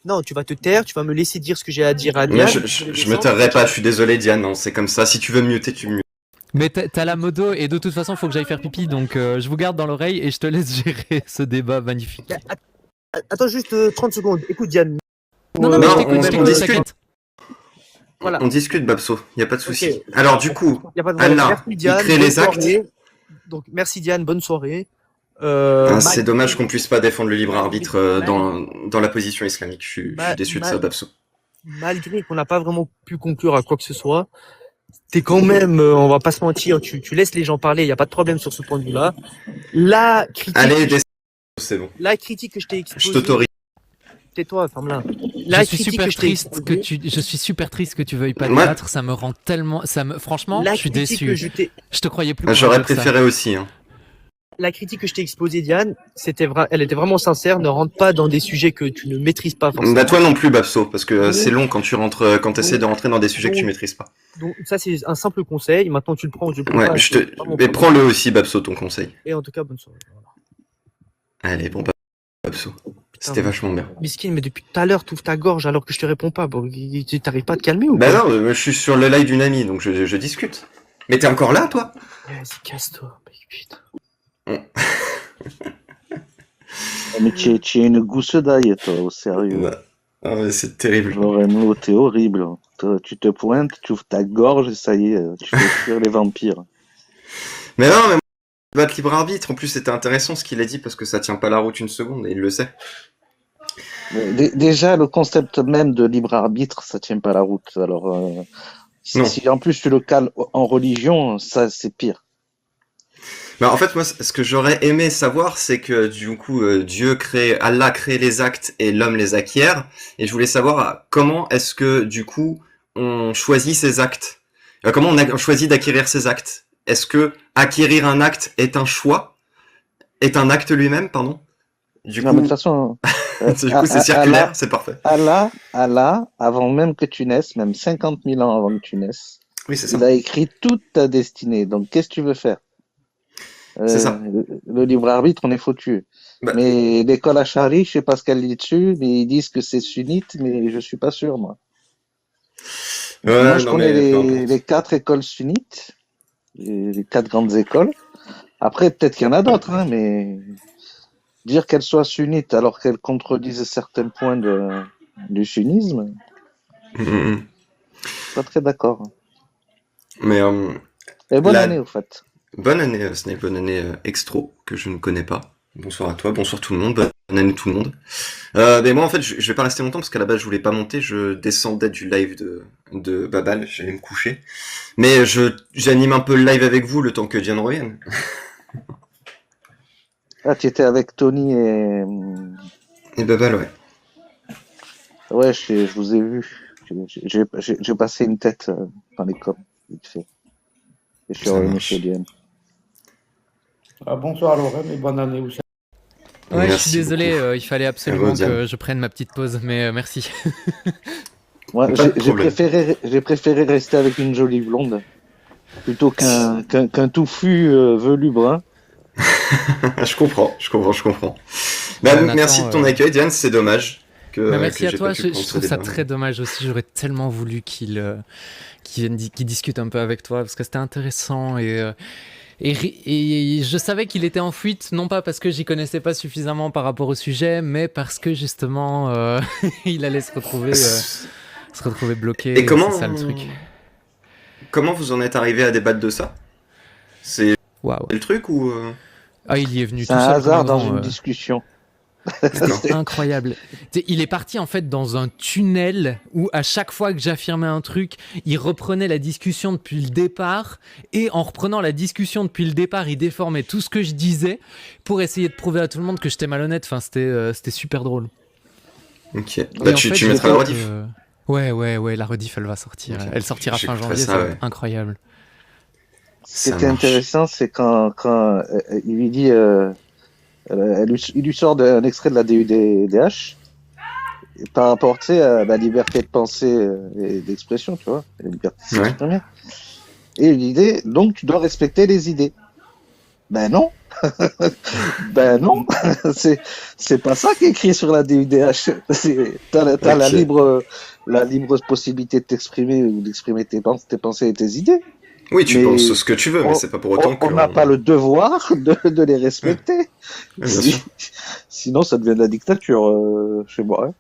Non, tu vas te taire, tu vas me laisser dire ce que j'ai à dire à Mais Diane. je me tairai pas, je suis désolé Diane, non, c'est comme ça. Si tu veux me muter, tu me mutes. Mais t'as la modo et de toute façon, faut que j'aille faire pipi, donc je vous garde dans l'oreille et je te laisse gérer ce débat magnifique. Attends juste 30 secondes. Écoute, Diane. Non, Non, mais je on t'écoute, discute. t'inquiète. Voilà. On discute, Babso, y a pas de souci. Ok. Alors du coup, Y a pas de problème. Allah, Merci, Diane, il crée bonne les actes. soirée. Donc, merci Diane, bonne soirée. C'est dommage qu'on puisse pas défendre le libre arbitre dans la position islamique. Je suis déçu de ça, Babso. Malgré qu'on n'a pas vraiment pu conclure à quoi que ce soit, t'es quand même, on va pas se mentir, tu laisses les gens parler, il n'y a pas de problème sur ce point de vue-là. La critique, Allez, c'est bon. la critique que je t'ai Je exposée, t'autorise. tais-toi, ferme-la. Je suis super triste que tu veuilles pas débattre, ça me rend tellement, franchement, je suis déçu. Je te croyais plus. J'aurais préféré aussi. Hein. La critique que je t'ai exposée, Diane, elle était vraiment sincère. Ne rentre pas dans des sujets que tu ne maîtrises pas forcément. Bah toi non plus, Babso, parce que c'est long quand tu essaies de rentrer dans des sujets que tu maîtrises pas. Donc ça c'est un simple conseil. Maintenant tu le prends, je le prends. Ouais, pas, mais prends-le aussi, Babso, ton conseil. Et en tout cas, bonne soirée. Voilà. Allez, bon Babso, c'était vachement bien. Miskin, mais depuis tout à l'heure, t'ouvres ta gorge alors que je te réponds pas. Bon, t'arrives pas à te calmer ou Bah quoi? non, je suis sur le live d'une amie, donc je discute. Mais t'es encore là, toi? Vas-y, casse-toi, putain. Mais tu es une gousse d'ail, toi, au sérieux. Bah, ah ouais, c'est terrible. Vraiment, t'es horrible. Toi, tu te pointes, tu ouvres ta gorge et ça y est, tu fais fuir les vampires. Mais non, mais battre libre arbitre, en plus c'était intéressant ce qu'il a dit parce que ça tient pas la route une seconde et il le sait. Déjà, le concept même de libre arbitre, ça tient pas la route. Alors, si en plus tu le cales en religion, ça c'est pire. Bah en fait moi ce que j'aurais aimé savoir c'est que du coup Allah crée les actes et l'homme les acquiert et je voulais savoir comment est-ce que du coup on choisit ces actes, comment on choisit d'acquérir ces actes. Est-ce que acquérir un acte est un choix, est un acte lui-même, pardon. Du coup, mais de toute façon, c'est circulaire, c'est parfait. Allah, avant même que tu naisses, même 50 000 ans avant que tu naisses, oui, c'est ça. Il a écrit toute ta destinée. Donc qu'est-ce que tu veux faire? C'est ça. Le libre arbitre, on est foutu. Bah. Mais l'école Ash'ari, je sais pas ce qu'elle dit dessus, mais ils disent que c'est sunnite, mais je suis pas sûr, moi. Ouais, moi, je connais les 4 écoles sunnites, les 4 grandes écoles. Après, peut-être qu'il y en a d'autres, hein, mais dire qu'elles soient sunnites alors qu'elles contredisent certains points du sunnisme, je suis pas très d'accord. Mais et bonne année, au fait. Bonne année, Snape, bonne année Extro, que je ne connais pas. Bonsoir à toi, bonsoir tout le monde, bonne année tout le monde. Mais moi en fait je vais pas rester longtemps parce qu'à la base je voulais pas monter, je descendais du live de Babal, j'allais me coucher. Mais j'anime un peu le live avec vous le temps que Diane revienne. Ah, tu étais avec Tony et Babal, ouais. Ouais, je vous ai vu. J'ai passé une tête dans les coms, vite fait. Et je suis revenu chez Diane. Bonsoir Laurent et bonne année aussi. Ouais, merci je suis désolé, il fallait absolument que je prenne ma petite pause, mais merci. Ouais, j'ai préféré rester avec une jolie blonde plutôt qu'un touffu velu brun. je comprends. Bah, merci de ton accueil, Diane, c'est dommage. Merci à toi, je trouve ça très dommage aussi, j'aurais tellement voulu qu'il discute un peu avec toi, parce que c'était intéressant et Et je savais qu'il était en fuite, non pas parce que j'y connaissais pas suffisamment par rapport au sujet, mais parce que justement, il allait se retrouver bloqué. Et comment, c'est ça le truc. Comment vous en êtes arrivé à débattre de ça? C'est Waouh. le truc ou Ah, il y est venu C'est tout un seul. hasard comme un dans grand, une discussion. C'était incroyable. Tu sais, il est parti en fait dans un tunnel où à chaque fois que j'affirmais un truc, il reprenait la discussion depuis le départ et en reprenant la discussion depuis le départ, il déformait tout ce que je disais pour essayer de prouver à tout le monde que j'étais malhonnête. Enfin, c'était super drôle. Ok. Et Bah, en tu fait, mettras la j'étais, rediff. Ouais, la rediff elle va sortir. Ok. Elle sortira fin J'écouterai janvier, ça, ça va ouais. être incroyable. Ce qui Ça était marche. intéressant, c'est quand il lui dit, il lui sort un extrait de la DUDH par rapport, tu sais, à la liberté de pensée et d'expression, tu vois, la liberté de Ouais. s'exprimer. Et il dit, donc tu dois respecter les idées. Ben non, ben non, c'est pas ça qui est écrit sur la DUDH. T'as la Ok. libre possibilité de t'exprimer ou d'exprimer tes pensées et tes idées. Oui, tu Mais penses ce que tu veux, mais c'est pas pour autant On n'a pas le devoir de les respecter. Bien sûr. Sinon, ça devient de la dictature chez moi. Hein.